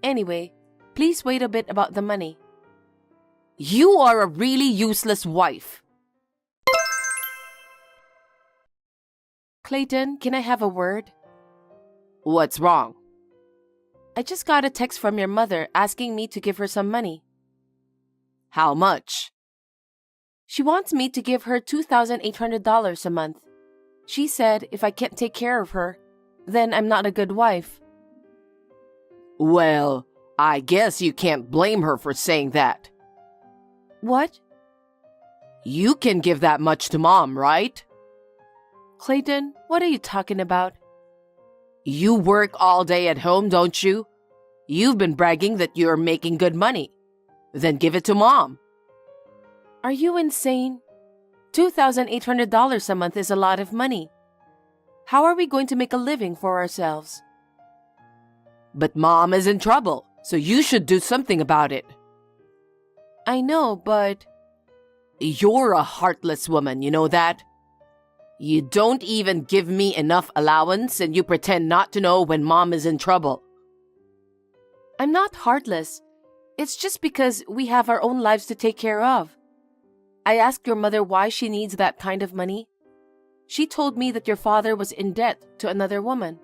Anyway, please wait a bit about the money. You are a really useless wife. Clayton, can I have a word? What's wrong? I just got a text from your mother asking me to give her some money. How much? She wants me to give her $2,800 a month. She said if I can't take care of her, then I'm not a good wife. Well, I guess you can't blame her for saying that. What? You can give that much to Mom, right? Clayton, what are you talking about? You work all day at home, don't you? You've been bragging that you're making good money. Then give it to Mom. Are you insane? $2,800 a month is a lot of money. How are we going to make a living for ourselves? But Mom is in trouble, so you should do something about it. I know, but... You're a heartless woman, you know that? You don't even give me enough allowance and you pretend not to know when Mom is in trouble. I'm not heartless. It's just because we have our own lives to take care of. I asked your mother why she needs that kind of money. She told me that your father was in debt to another woman.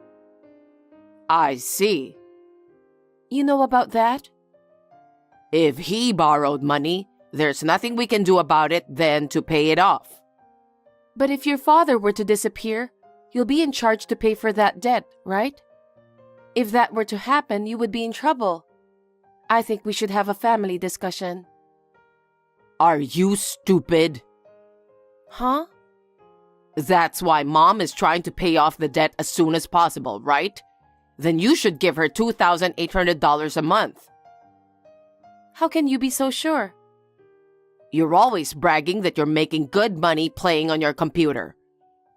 I see. You know about that? If he borrowed money, there's nothing we can do about it than to pay it off. But if your father were to disappear, you'll be in charge to pay for that debt, right? If that were to happen, you would be in trouble. I think we should have a family discussion. Are you stupid? Huh? That's why Mom is trying to pay off the debt as soon as possible, right? Then you should give her $2,800 a month. How can you be so sure? You're always bragging that you're making good money playing on your computer.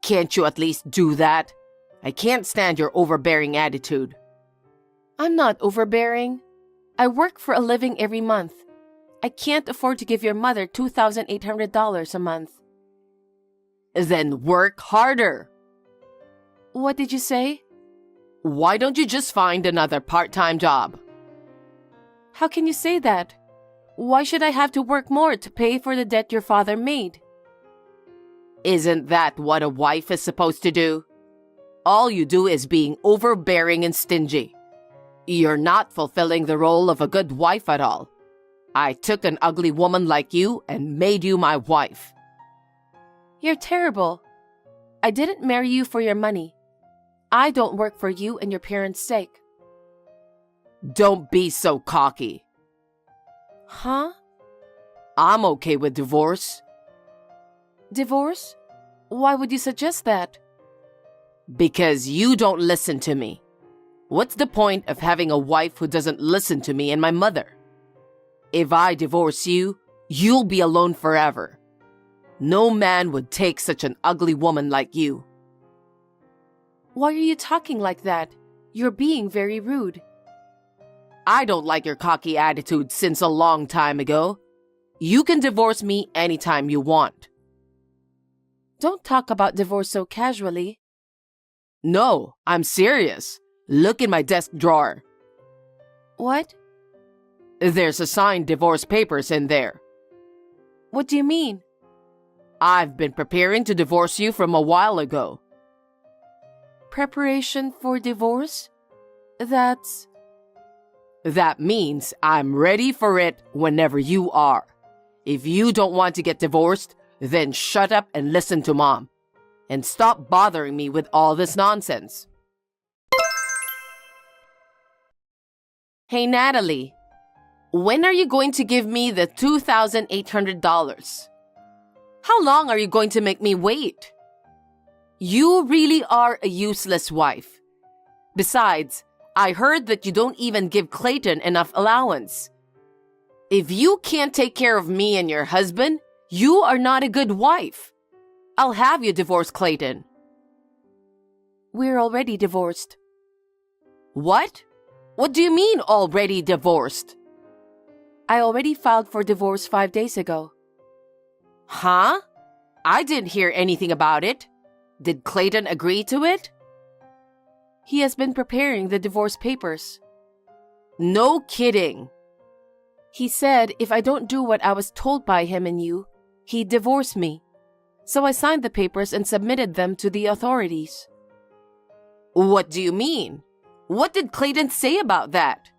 Can't you at least do that? I can't stand your overbearing attitude. I'm not overbearing. I work for a living every month. I can't afford to give your mother $2,800 a month. Then work harder. What did you say? Why don't you just find another part-time job? How can you say that? Why should I have to work more to pay for the debt your father made? Isn't that what a wife is supposed to do? All you do is being overbearing and stingy. You're not fulfilling the role of a good wife at all. I took an ugly woman like you and made you my wife. You're terrible. I didn't marry you for your money. I don't work for you and your parents' sake. Don't be so cocky. Huh? I'm okay with divorce. Divorce? Why would you suggest that? Because you don't listen to me. What's the point of having a wife who doesn't listen to me and my mother? If I divorce you, you'll be alone forever. No man would take such an ugly woman like you. Why are you talking like that? You're being very rude. I don't like your cocky attitude since a long time ago. You can divorce me anytime you want. Don't talk about divorce so casually. No, I'm serious. Look in my desk drawer. What? There's a signed divorce papers in there. What do you mean? I've been preparing to divorce you from a while ago. Preparation for divorce? That means I'm ready for it whenever you are. If you don't want to get divorced, then shut up and listen to Mom. And stop bothering me with all this nonsense. Hey, Natalie. When are you going to give me the $2,800? How long are you going to make me wait? You really are a useless wife. Besides, I heard that you don't even give Clayton enough allowance. If you can't take care of me and your husband, you are not a good wife. I'll have you divorce Clayton. We're already divorced. What? What do you mean already divorced? I already filed for divorce 5 days ago. Huh? I didn't hear anything about it. Did Clayton agree to it? He has been preparing the divorce papers. No kidding. He said if I don't do what I was told by him and you, he'd divorce me. So I signed the papers and submitted them to the authorities. What do you mean? What did Clayton say about that?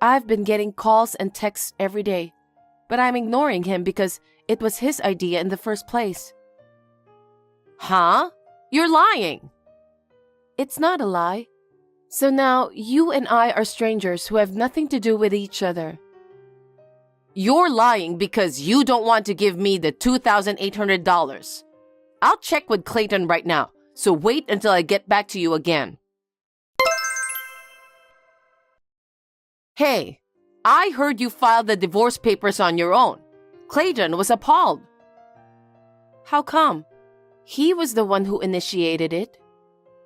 I've been getting calls and texts every day, but I'm ignoring him because it was his idea in the first place. Huh? You're lying. It's not a lie. So now you and I are strangers who have nothing to do with each other. You're lying because you don't want to give me the $2,800. I'll check with Clayton right now, so wait until I get back to you again. Hey, I heard you filed the divorce papers on your own. Clayton was appalled. How come? He was the one who initiated it.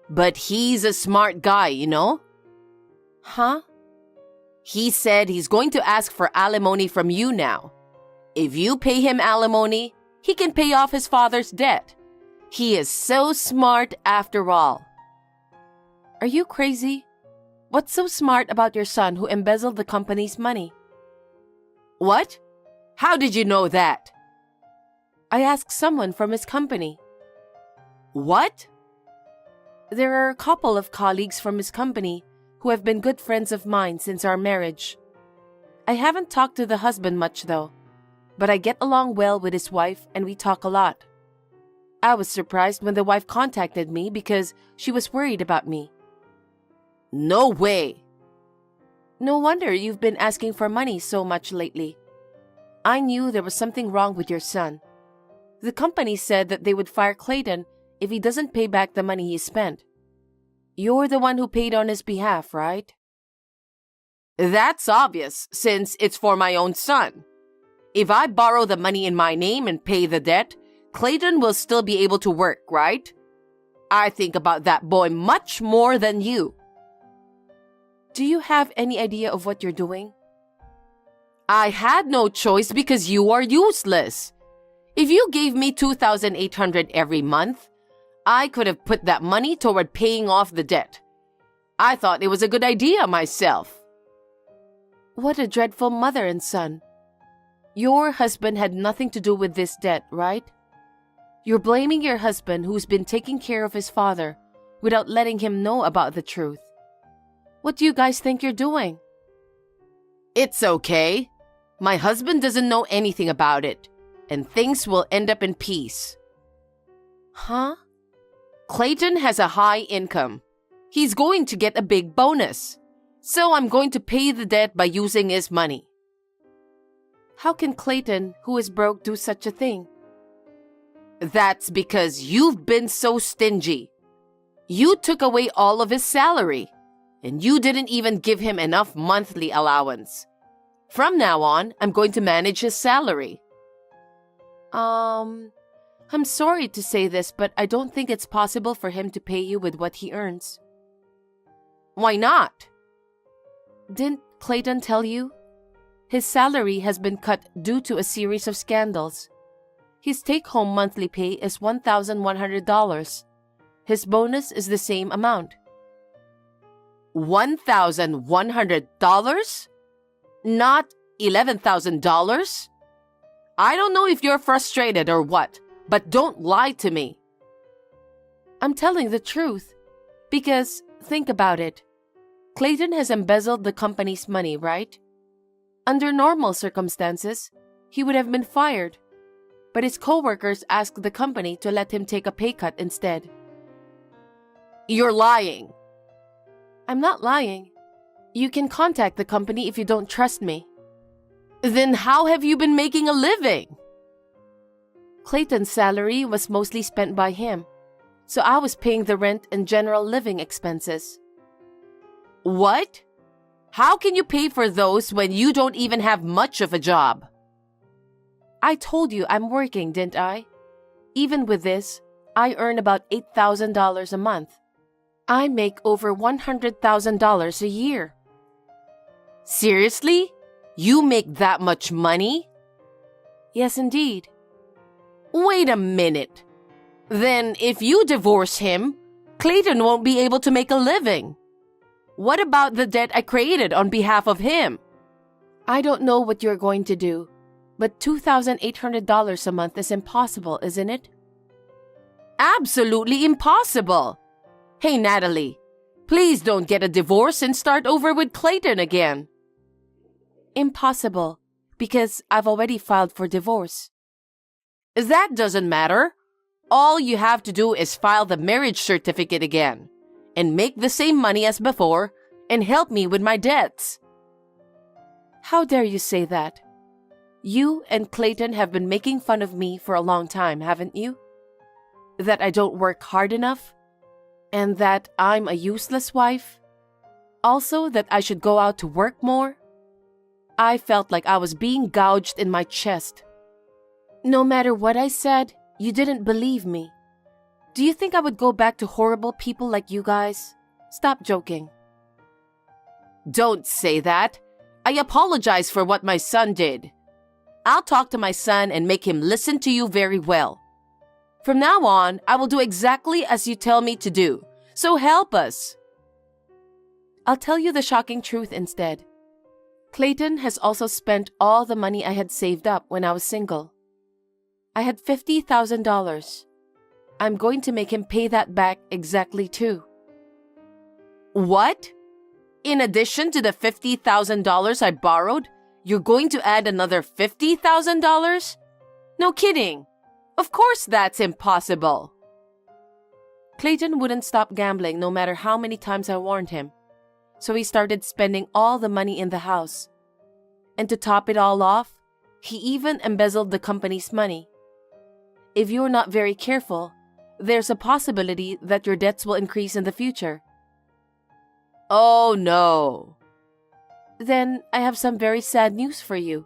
But he's a smart guy, you know? Huh? He said he's going to ask for alimony from you now. If you pay him alimony, he can pay off his father's debt. He is so smart after all. Are you crazy? What's so smart about your son who embezzled the company's money? What? How did you know that? I asked someone from his company. What? There are a couple of colleagues from his company who have been good friends of mine since our marriage. I haven't talked to the husband much though, but I get along well with his wife and we talk a lot. I was surprised when the wife contacted me because she was worried about me. No way. No wonder you've been asking for money so much lately. I knew there was something wrong with your son. The company said that they would fire Clayton if he doesn't pay back the money he spent. You're the one who paid on his behalf, right? That's obvious, since it's for my own son. If I borrow the money in my name and pay the debt, Clayton will still be able to work, right? I think about that boy much more than you. Do you have any idea of what you're doing? I had no choice because you are useless. If you gave me $2,800 every month, I could have put that money toward paying off the debt. I thought it was a good idea myself. What a dreadful mother and son. Your husband had nothing to do with this debt, right? You're blaming your husband who's been taking care of his father without letting him know about the truth. What do you guys think you're doing? It's okay. My husband doesn't know anything about it, and things will end up in peace. Huh? Clayton has a high income. He's going to get a big bonus. So I'm going to pay the debt by using his money. How can Clayton, who is broke, do such a thing? That's because you've been so stingy. You took away all of his salary, and you didn't even give him enough monthly allowance. From now on, I'm going to manage his salary. I'm sorry to say this, but I don't think it's possible for him to pay you with what he earns. Why not? Didn't Clayton tell you? His salary has been cut due to a series of scandals. His take-home monthly pay is $1,100. His bonus is the same amount. $1,100? Not $11,000? I don't know if you're frustrated or what, but don't lie to me. I'm telling the truth. Because, think about it. Clayton has embezzled the company's money, right? Under normal circumstances, he would have been fired. But his co-workers asked the company to let him take a pay cut instead. You're lying. I'm not lying. You can contact the company if you don't trust me. Then how have you been making a living? Clayton's salary was mostly spent by him, so I was paying the rent and general living expenses. What? How can you pay for those when you don't even have much of a job? I told you I'm working, didn't I? Even with this, I earn about $8,000 a month. I make over $100,000 a year. Seriously? You make that much money? Yes, indeed. Wait a minute. Then if you divorce him, Clayton won't be able to make a living. What about the debt I created on behalf of him? I don't know what you're going to do, but $2,800 a month is impossible, isn't it? Absolutely impossible. Hey, Natalie, please don't get a divorce and start over with Clayton again. Impossible, because I've already filed for divorce. That doesn't matter. All you have to do is file the marriage certificate again and make the same money as before and help me with my debts. How dare you say that? You and Clayton have been making fun of me for a long time, haven't you? That I don't work hard enough? And that I'm a useless wife? Also, that I should go out to work more? I felt like I was being gouged in my chest. No matter what I said, you didn't believe me. Do you think I would go back to horrible people like you guys? Stop joking. Don't say that. I apologize for what my son did. I'll talk to my son and make him listen to you very well. From now on, I will do exactly as you tell me to do. So help us. I'll tell you the shocking truth instead. Clayton has also spent all the money I had saved up when I was single. I had $50,000. I'm going to make him pay that back exactly too. What? In addition to the $50,000 I borrowed, you're going to add another $50,000? No kidding. Of course that's impossible. Clayton wouldn't stop gambling no matter how many times I warned him. So he started spending all the money in the house. And to top it all off, he even embezzled the company's money. If you're not very careful, there's a possibility that your debts will increase in the future. Oh no. Then I have some very sad news for you.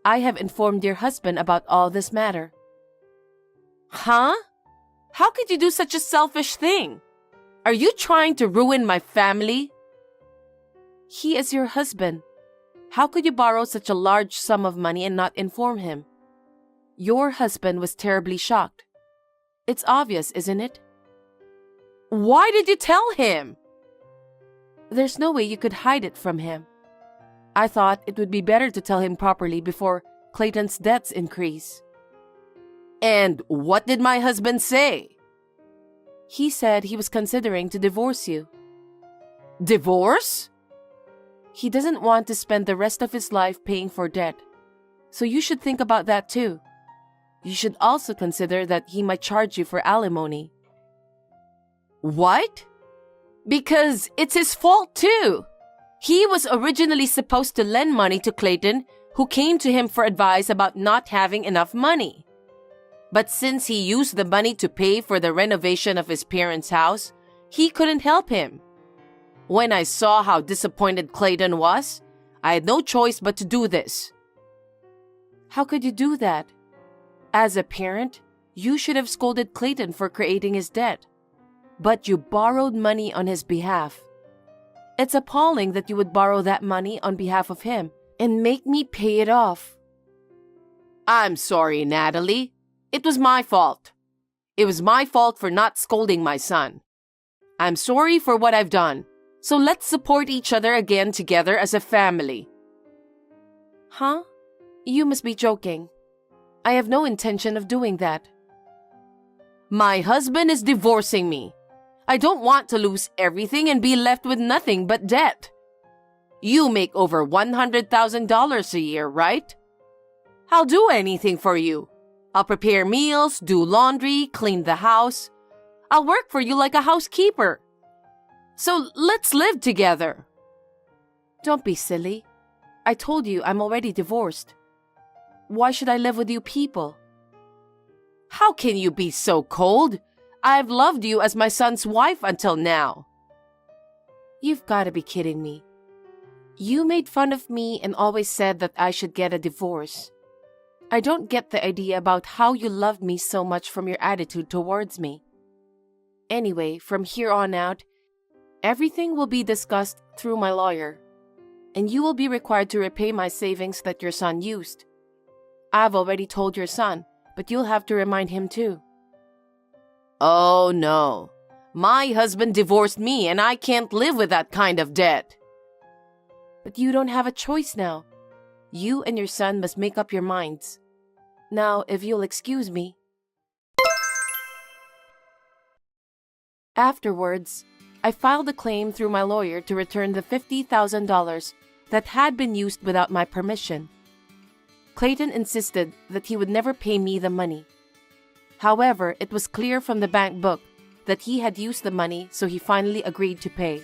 I have informed your husband about all this matter. Huh? How could you do such a selfish thing? Are you trying to ruin my family? He is your husband. How could you borrow such a large sum of money and not inform him? Your husband was terribly shocked. It's obvious, isn't it? Why did you tell him? There's no way you could hide it from him. I thought it would be better to tell him properly before Clayton's debts increase. And what did my husband say? He said he was considering to divorce you. Divorce? He doesn't want to spend the rest of his life paying for debt. So you should think about that too. You should also consider that he might charge you for alimony. What? Because it's his fault too. He was originally supposed to lend money to Clayton, who came to him for advice about not having enough money. But since he used the money to pay for the renovation of his parents' house, he couldn't help him. When I saw how disappointed Clayton was, I had no choice but to do this. How could you do that? As a parent, you should have scolded Clayton for creating his debt. But you borrowed money on his behalf. It's appalling that you would borrow that money on behalf of him and make me pay it off. I'm sorry, Natalie. It was my fault. It was my fault for not scolding my son. I'm sorry for what I've done. So let's support each other again together as a family. Huh? You must be joking. I have no intention of doing that. My husband is divorcing me. I don't want to lose everything and be left with nothing but debt. You make over $100,000 a year, right? I'll do anything for you. I'll prepare meals, do laundry, clean the house. I'll work for you like a housekeeper. So let's live together. Don't be silly. I told you I'm already divorced. Why should I live with you people? How can you be so cold? I've loved you as my son's wife until now. You've got to be kidding me. You made fun of me and always said that I should get a divorce. I don't get the idea about how you loved me so much from your attitude towards me. Anyway, from here on out, everything will be discussed through my lawyer, and you will be required to repay my savings that your son used. I've already told your son, but you'll have to remind him too. Oh no. My husband divorced me and I can't live with that kind of debt. But you don't have a choice now. You and your son must make up your minds. Now, if you'll excuse me. Afterwards, I filed a claim through my lawyer to return the $50,000 that had been used without my permission. Clayton insisted that he would never pay me the money. However, it was clear from the bank book that he had used the money, so he finally agreed to pay.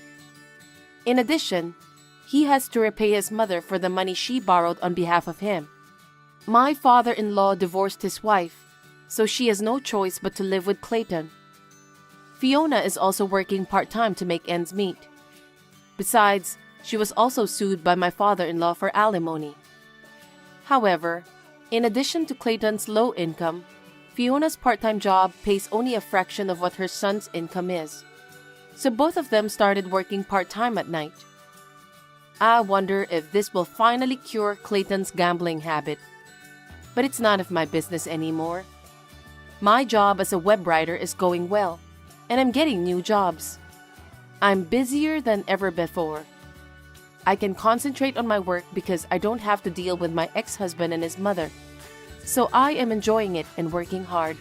In addition, he has to repay his mother for the money she borrowed on behalf of him. My father-in-law divorced his wife, so she has no choice but to live with Clayton. Fiona is also working part-time to make ends meet. Besides, she was also sued by my father-in-law for alimony. However, in addition to Clayton's low income, Fiona's part-time job pays only a fraction of what her son's income is. So both of them started working part-time at night. I wonder if this will finally cure Clayton's gambling habit. But it's none of my business anymore. My job as a web writer is going well, and I'm getting new jobs. I'm busier than ever before. I can concentrate on my work because I don't have to deal with my ex-husband and his mother. So I am enjoying it and working hard.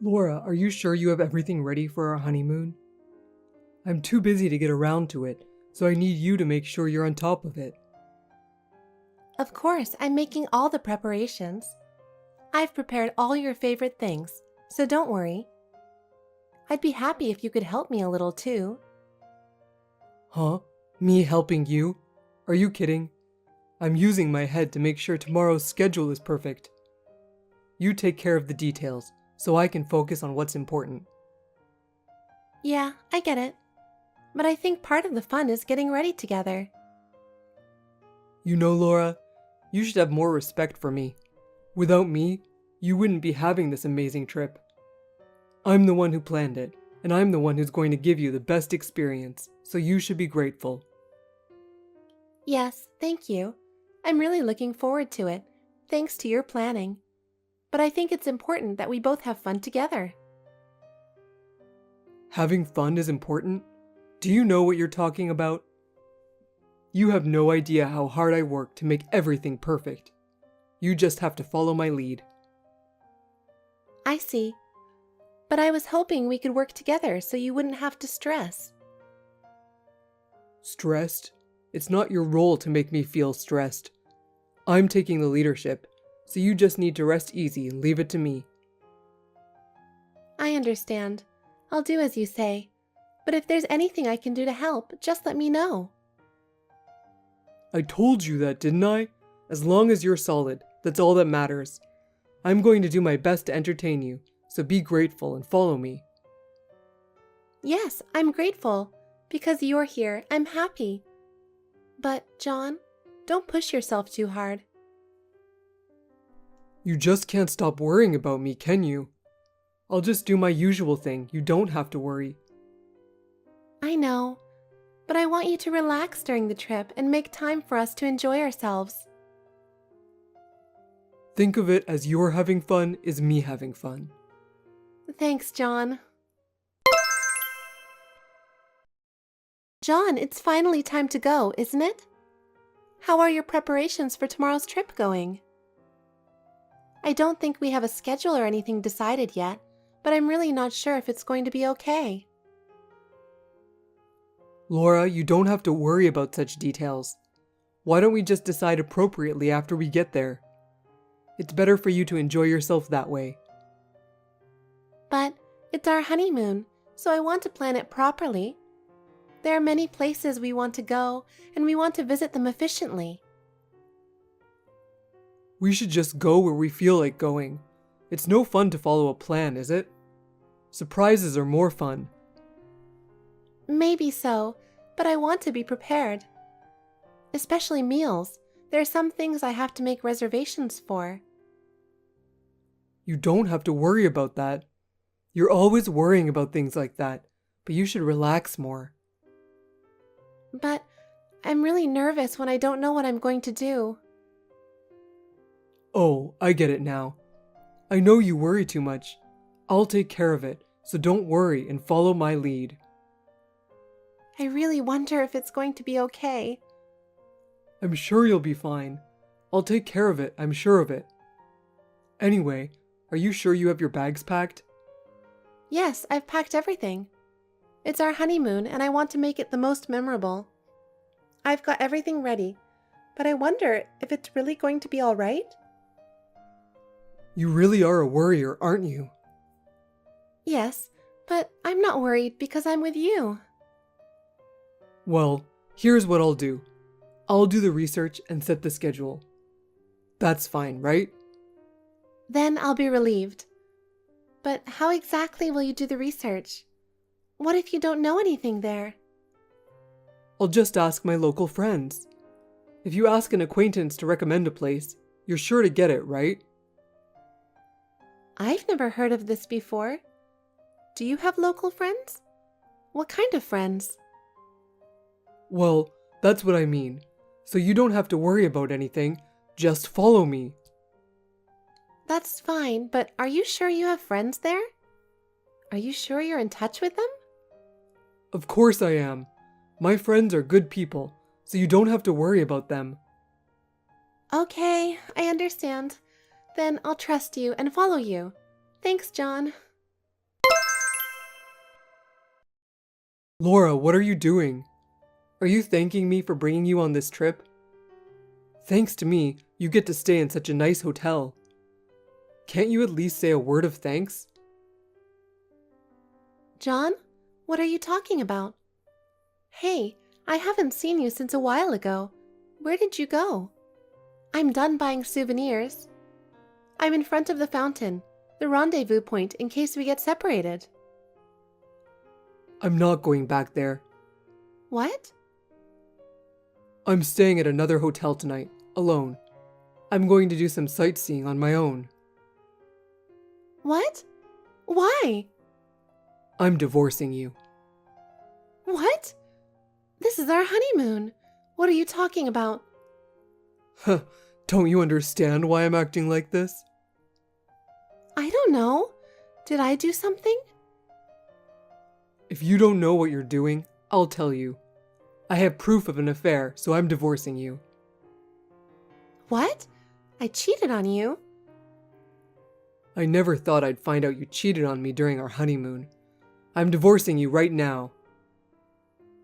Laura, are you sure you have everything ready for our honeymoon? I'm too busy to get around to it, so I need you to make sure you're on top of it. Of course, I'm making all the preparations. I've prepared all your favorite things, so don't worry. I'd be happy if you could help me a little too. Huh? Me helping you? Are you kidding? I'm using my head to make sure tomorrow's schedule is perfect. You take care of the details, so I can focus on what's important. Yeah, I get it. But I think part of the fun is getting ready together. You know, Laura, you should have more respect for me. Without me, you wouldn't be having this amazing trip. I'm the one who planned it, and I'm the one who's going to give you the best experience, so you should be grateful. Yes, thank you. I'm really looking forward to it, thanks to your planning. But I think it's important that we both have fun together. Having fun is important? Do you know what you're talking about? You have no idea how hard I work to make everything perfect. You just have to follow my lead. I see. But I was hoping we could work together so you wouldn't have to stress. Stressed? It's not your role to make me feel stressed. I'm taking the leadership, so you just need to rest easy and leave it to me. I understand. I'll do as you say. But if there's anything I can do to help, just let me know. I told you that, didn't I? As long as you're solid, that's all that matters. I'm going to do my best to entertain you, so be grateful and follow me. Yes, I'm grateful. Because you're here, I'm happy. But, John, don't push yourself too hard. You just can't stop worrying about me, can you? I'll just do my usual thing. You don't have to worry. I know, but I want you to relax during the trip and make time for us to enjoy ourselves. Think of it as you're having fun is me having fun. Thanks, John. John, it's finally time to go, isn't it? How are your preparations for tomorrow's trip going? I don't think we have a schedule or anything decided yet, but I'm really not sure if it's going to be okay. Laura, you don't have to worry about such details. Why don't we just decide appropriately after we get there? It's better for you to enjoy yourself that way. But it's our honeymoon, so I want to plan it properly. There are many places we want to go, and we want to visit them efficiently. We should just go where we feel like going. It's no fun to follow a plan, is it? Surprises are more fun. Maybe so, but I want to be prepared. Especially meals. There are some things I have to make reservations for. You don't have to worry about that. You're always worrying about things like that, but you should relax more. But I'm really nervous when I don't know what I'm going to do. Oh, I get it now. I know you worry too much. I'll take care of it, so don't worry and follow my lead. I really wonder if it's going to be okay. I'm sure you'll be fine. I'll take care of it, I'm sure of it. Anyway, are you sure you have your bags packed? Yes, I've packed everything. It's our honeymoon, and I want to make it the most memorable. I've got everything ready, but I wonder if it's really going to be all right? You really are a worrier, aren't you? Yes, but I'm not worried because I'm with you. Well, here's what I'll do. I'll do the research and set the schedule. That's fine, right? Then I'll be relieved. But how exactly will you do the research? What if you don't know anything there? I'll just ask my local friends. If you ask an acquaintance to recommend a place, you're sure to get it, right? I've never heard of this before. Do you have local friends? What kind of friends? Well, that's what I mean. So you don't have to worry about anything. Just follow me. That's fine, but are you sure you have friends there? Are you sure you're in touch with them? Of course I am. My friends are good people, so you don't have to worry about them. Okay, I understand. Then I'll trust you and follow you. Thanks, John. Laura, what are you doing? Are you thanking me for bringing you on this trip? Thanks to me, you get to stay in such a nice hotel. Can't you at least say a word of thanks? John, what are you talking about? Hey, I haven't seen you since a while ago. Where did you go? I'm done buying souvenirs. I'm in front of the fountain, the rendezvous point in case we get separated. I'm not going back there. What? I'm staying at another hotel tonight, alone. I'm going to do some sightseeing on my own. What? Why? I'm divorcing you. What? This is our honeymoon. What are you talking about? Huh, don't you understand why I'm acting like this? I don't know. Did I do something? If you don't know what you're doing, I'll tell you. I have proof of an affair, so I'm divorcing you. What? I cheated on you? I never thought I'd find out you cheated on me during our honeymoon. I'm divorcing you right now.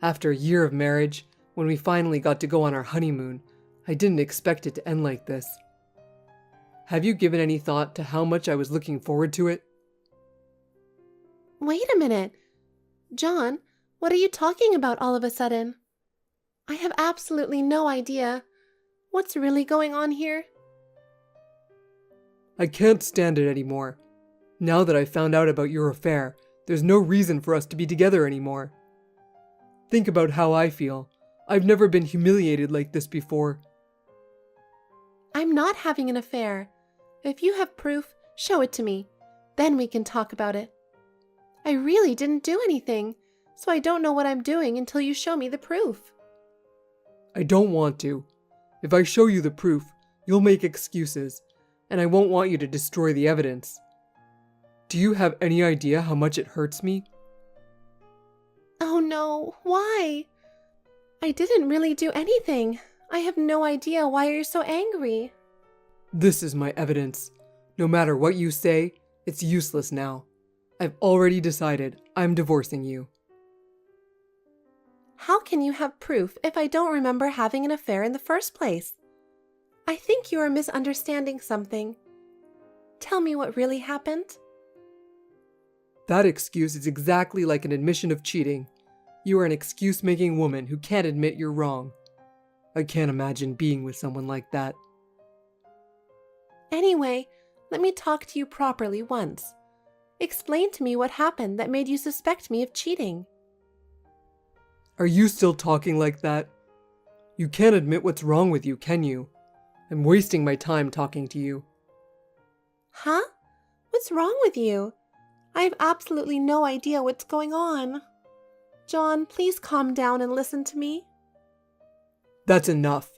After a year of marriage, when we finally got to go on our honeymoon, I didn't expect it to end like this. Have you given any thought to how much I was looking forward to it? Wait a minute. John, what are you talking about all of a sudden? I have absolutely no idea. What's really going on here? I can't stand it anymore. Now that I found out about your affair, there's no reason for us to be together anymore. Think about how I feel. I've never been humiliated like this before. I'm not having an affair. If you have proof, show it to me. Then we can talk about it. I really didn't do anything, so I don't know what I'm doing until you show me the proof. I don't want to. If I show you the proof, you'll make excuses, and I won't want you to destroy the evidence. Do you have any idea how much it hurts me? Oh no, why? I didn't really do anything. I have no idea why you're so angry. This is my evidence. No matter what you say, it's useless now. I've already decided I'm divorcing you. How can you have proof if I don't remember having an affair in the first place? I think you are misunderstanding something. Tell me what really happened. That excuse is exactly like an admission of cheating. You are an excuse-making woman who can't admit you're wrong. I can't imagine being with someone like that. Anyway, let me talk to you properly once. Explain to me what happened that made you suspect me of cheating. Are you still talking like that? You can't admit what's wrong with you, can you? I'm wasting my time talking to you. Huh? What's wrong with you? I have absolutely no idea what's going on. John, please calm down and listen to me. That's enough.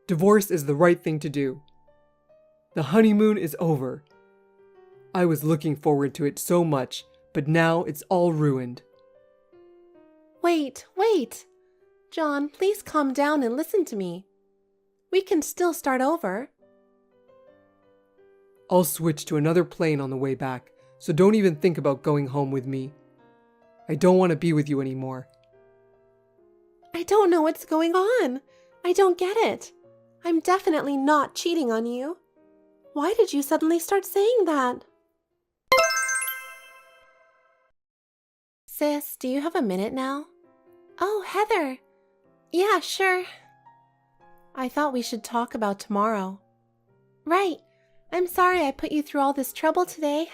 Divorce is the right thing to do. The honeymoon is over. I was looking forward to it so much, but now it's all ruined. Wait. John, please calm down and listen to me. We can still start over. I'll switch to another plane on the way back, so don't even think about going home with me. I don't want to be with you anymore. I don't know what's going on. I don't get it. I'm definitely not cheating on you. Why did you suddenly start saying that? Sis, do you have a minute now? Oh, Heather. Yeah, sure. I thought we should talk about tomorrow. Right. I'm sorry I put you through all this trouble today.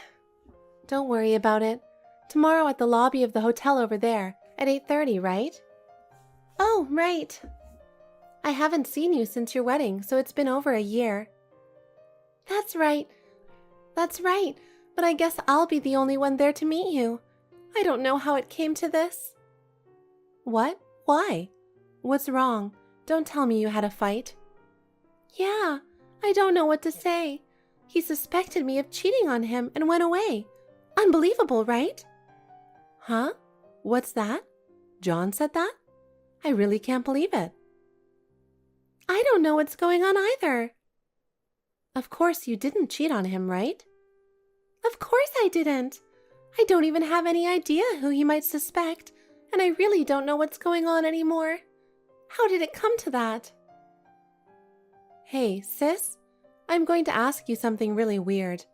Don't worry about it. Tomorrow at the lobby of the hotel over there at 8:30, right? Oh, right. I haven't seen you since your wedding, so it's been over a year. That's right. But I guess I'll be the only one there to meet you. I don't know how it came to this. What? Why? What's wrong? Don't tell me you had a fight. Yeah, I don't know what to say. He suspected me of cheating on him and went away. Unbelievable, right? Huh? What's that? John said that? I really can't believe it. I don't know what's going on either. Of course you didn't cheat on him, right? Of course I didn't. I don't even have any idea who he might suspect, and I really don't know what's going on anymore. How did it come to that? Hey, sis, I'm going to ask you something really weird.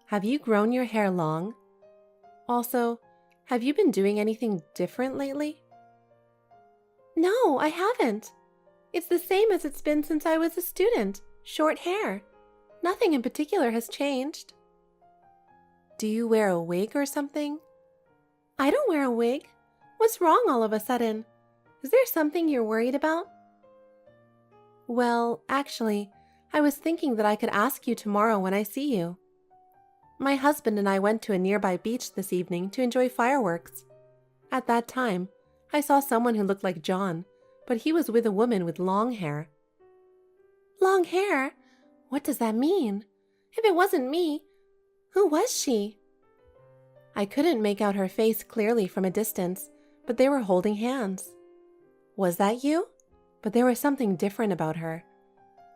Have you grown your hair long? Also, have you been doing anything different lately? No, I haven't. It's the same as it's been since I was a student. Short hair. Nothing in particular has changed. Do you wear a wig or something? I don't wear a wig. What's wrong all of a sudden? Is there something you're worried about? Well, actually, I was thinking that I could ask you tomorrow when I see you. My husband and I went to a nearby beach this evening to enjoy fireworks. At that time, I saw someone who looked like John, but he was with a woman with long hair. Long hair? What does that mean? If it wasn't me, who was she? I couldn't make out her face clearly from a distance, but they were holding hands. Was that you? But there was something different about her.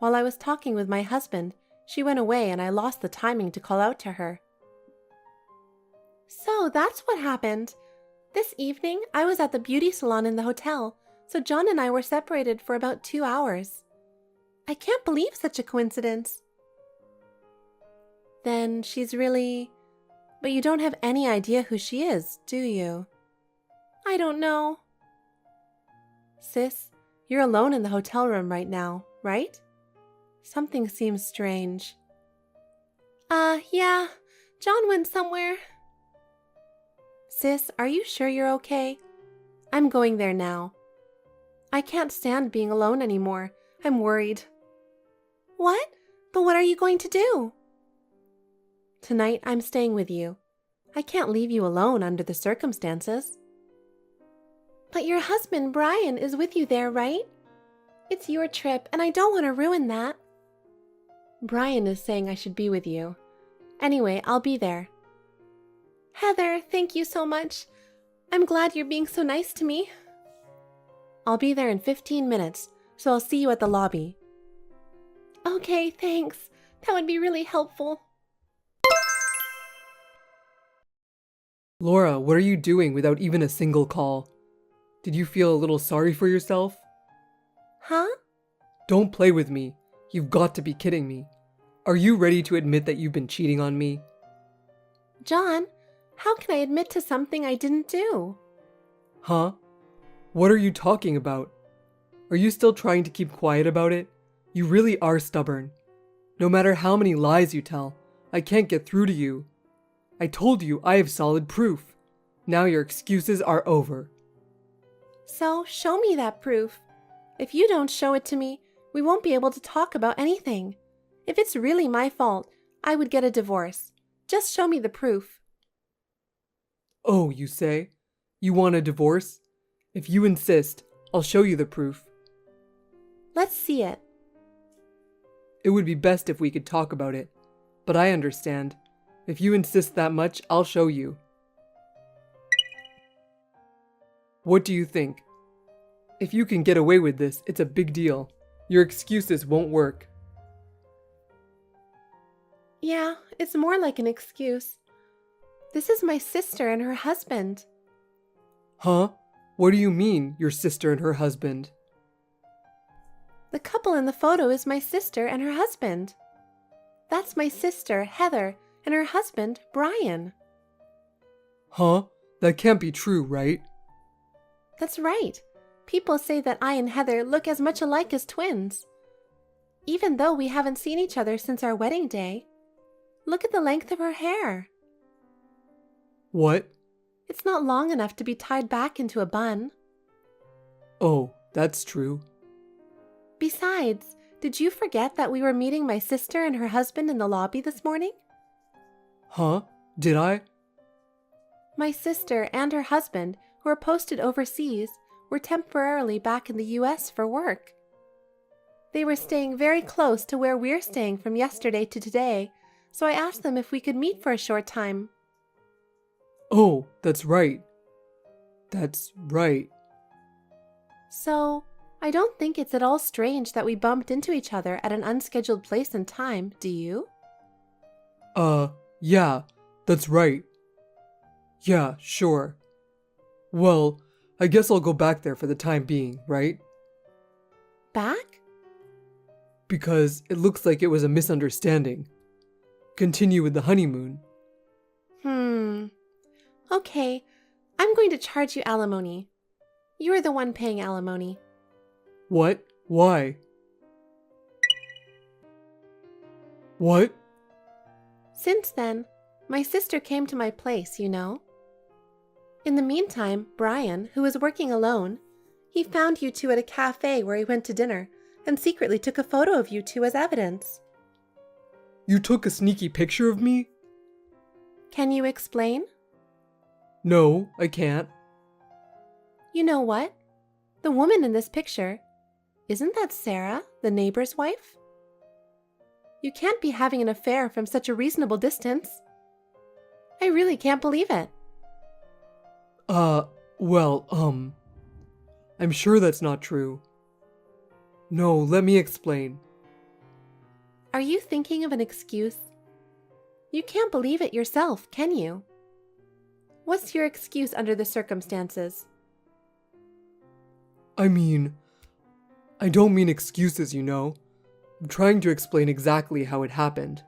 While I was talking with my husband, She went away and I lost the timing to call out to her. So that's what happened. This evening, I was at the beauty salon in the hotel, so John and I were separated for about 2 hours. I can't believe such a coincidence. Then she's really... But you don't have any idea who she is, do you? I don't know. Sis, you're alone in the hotel room right now, right? Something seems strange. Yeah. John went somewhere. Sis, are you sure you're okay? I'm going there now. I can't stand being alone anymore. I'm worried. What? But what are you going to do? Tonight, I'm staying with you. I can't leave you alone under the circumstances. But your husband, Brian, is with you there, right? It's your trip, and I don't want to ruin that. Brian is saying I should be with you. Anyway, I'll be there. Heather, thank you so much. I'm glad you're being so nice to me. I'll be there in 15 minutes, so I'll see you at the lobby. Okay, thanks. That would be really helpful. Laura, what are you doing without even a single call? Did you feel a little sorry for yourself? Huh? Don't play with me. You've got to be kidding me. Are you ready to admit that you've been cheating on me? John, how can I admit to something I didn't do? Huh? What are you talking about? Are you still trying to keep quiet about it? You really are stubborn. No matter how many lies you tell, I can't get through to you. I told you I have solid proof. Now your excuses are over. So, show me that proof. If you don't show it to me, we won't be able to talk about anything. If it's really my fault, I would get a divorce. Just show me the proof. Oh, you say? You want a divorce? If you insist, I'll show you the proof. Let's see it. It would be best if we could talk about it, but I understand. If you insist that much, I'll show you. What do you think? If you can get away with this, it's a big deal. Your excuses won't work. Yeah, it's more like an excuse. This is my sister and her husband. Huh? What do you mean, your sister and her husband? The couple in the photo is my sister and her husband. That's my sister, Heather, and her husband, Brian. Huh? That can't be true, right? That's right. People say that I and Heather look as much alike as twins. Even though we haven't seen each other since our wedding day. Look at the length of her hair. What? It's not long enough to be tied back into a bun. Oh, that's true. Besides, did you forget that we were meeting my sister and her husband in the lobby this morning? Huh? Did I? My sister and her husband, who are posted overseas, were temporarily back in the US for work. They were staying very close to where we're staying from yesterday to today, so I asked them if we could meet for a short time. Oh, that's right. That's right. So, I don't think it's at all strange that we bumped into each other at an unscheduled place and time, do you? Yeah, that's right. Yeah, sure. Well, I guess I'll go back there for the time being, right? Back? Because it looks like it was a misunderstanding. Continue with the honeymoon. Okay, I'm going to charge you alimony. You're the one paying alimony. What? Why? What? Since then, my sister came to my place, you know. In the meantime, Brian, who was working alone, he found you two at a cafe where he went to dinner and secretly took a photo of you two as evidence. You took a sneaky picture of me? Can you explain? No, I can't. You know what? The woman in this picture, isn't that Sarah, the neighbor's wife? You can't be having an affair from such a reasonable distance. I really can't believe it. I'm sure that's not true. No, let me explain. Are you thinking of an excuse? You can't believe it yourself, can you? What's your excuse under the circumstances? I don't mean excuses, you know. I'm trying to explain exactly how it happened.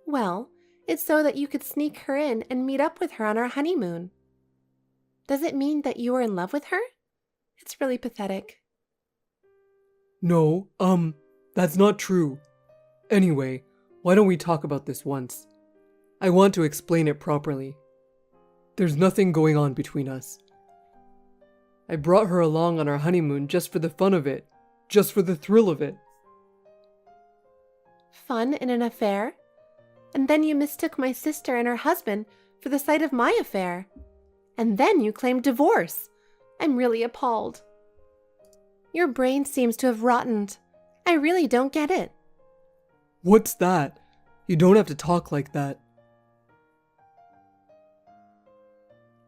Well, it's so that you could sneak her in and meet up with her on our honeymoon. Does it mean that you were in love with her? It's really pathetic. No, that's not true. Anyway, why don't we talk about this once? I want to explain it properly. There's nothing going on between us. I brought her along on our honeymoon just for the fun of it, just for the thrill of it. Fun in an affair? And then you mistook my sister and her husband for the site of my affair. And then you claimed divorce. I'm really appalled. Your brain seems to have rotted. I really don't get it. What's that? You don't have to talk like that.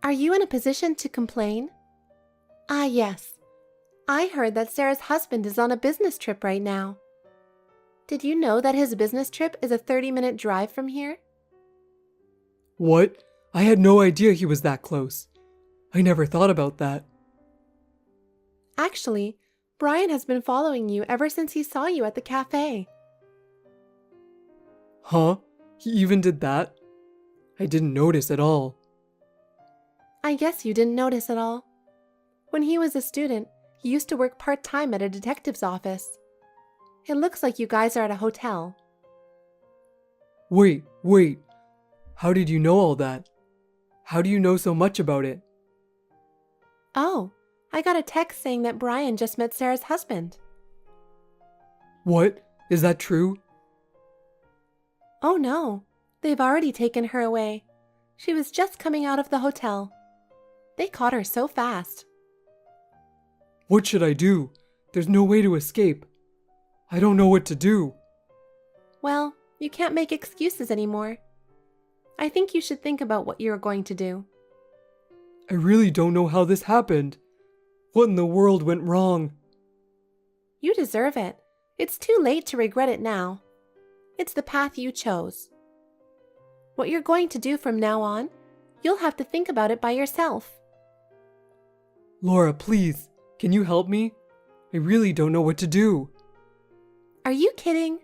Are you in a position to complain? Ah, yes. I heard that Sarah's husband is on a business trip right now. Did you know that his business trip is a 30-minute drive from here? What? I had no idea he was that close. I never thought about that. Actually, Brian has been following you ever since he saw you at the cafe. Huh? He even did that? I didn't notice at all. I guess you didn't notice at all. When he was a student, he used to work part-time at a detective's office. It looks like you guys are at a hotel. Wait. How did you know all that? How do you know so much about it? Oh, I got a text saying that Brian just met Sarah's husband. What? Is that true? Oh no, they've already taken her away. She was just coming out of the hotel. They caught her so fast. What should I do? There's no way to escape. I don't know what to do. Well, you can't make excuses anymore. I think you should think about what you're going to do. I really don't know how this happened. What in the world went wrong? You deserve it. It's too late to regret it now. It's the path you chose. What you're going to do from now on, you'll have to think about it by yourself. Laura, please, can you help me? I really don't know what to do. Are you kidding?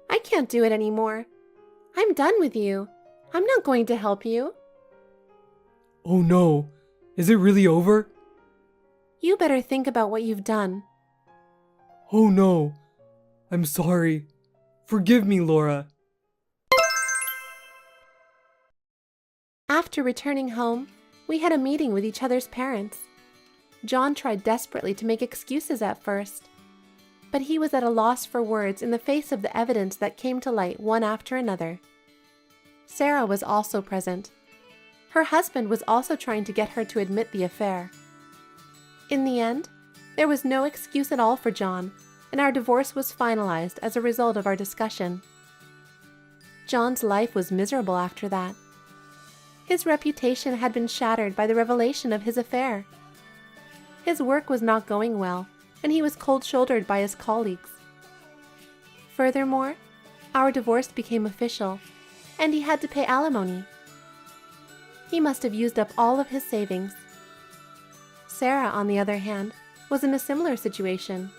I can't do it anymore. I'm done with you. I'm not going to help you. Oh no, is it really over? You better think about what you've done. Oh no, I'm sorry. Forgive me, Laura. After returning home, we had a meeting with each other's parents. John tried desperately to make excuses at first, but he was at a loss for words in the face of the evidence that came to light one after another. Sarah was also present. Her husband was also trying to get her to admit the affair. In the end, there was no excuse at all for John, and our divorce was finalized as a result of our discussion. John's life was miserable after that. His reputation had been shattered by the revelation of his affair. His work was not going well, and he was cold-shouldered by his colleagues. Furthermore, our divorce became official, and he had to pay alimony. He must have used up all of his savings. Sarah, on the other hand, was in a similar situation.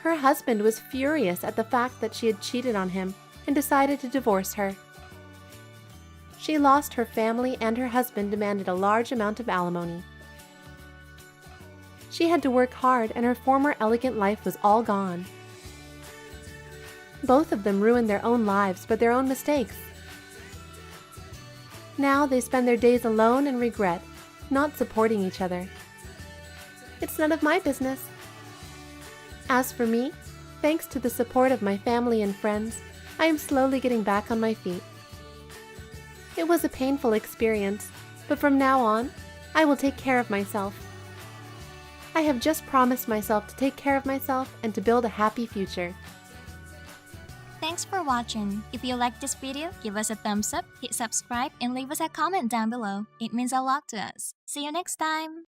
Her husband was furious at the fact that she had cheated on him and decided to divorce her. She lost her family, and her husband demanded a large amount of alimony. She had to work hard, and her former elegant life was all gone. Both of them ruined their own lives by their own mistakes. Now they spend their days alone in regret, not supporting each other. It's none of my business. As for me, thanks to the support of my family and friends, I am slowly getting back on my feet. It was a painful experience, but from now on, I will take care of myself. I have just promised myself to take care of myself and to build a happy future. Thanks for watching. If you liked this video, give us a thumbs up, hit subscribe, and leave us a comment down below. It means a lot to us. See you next time!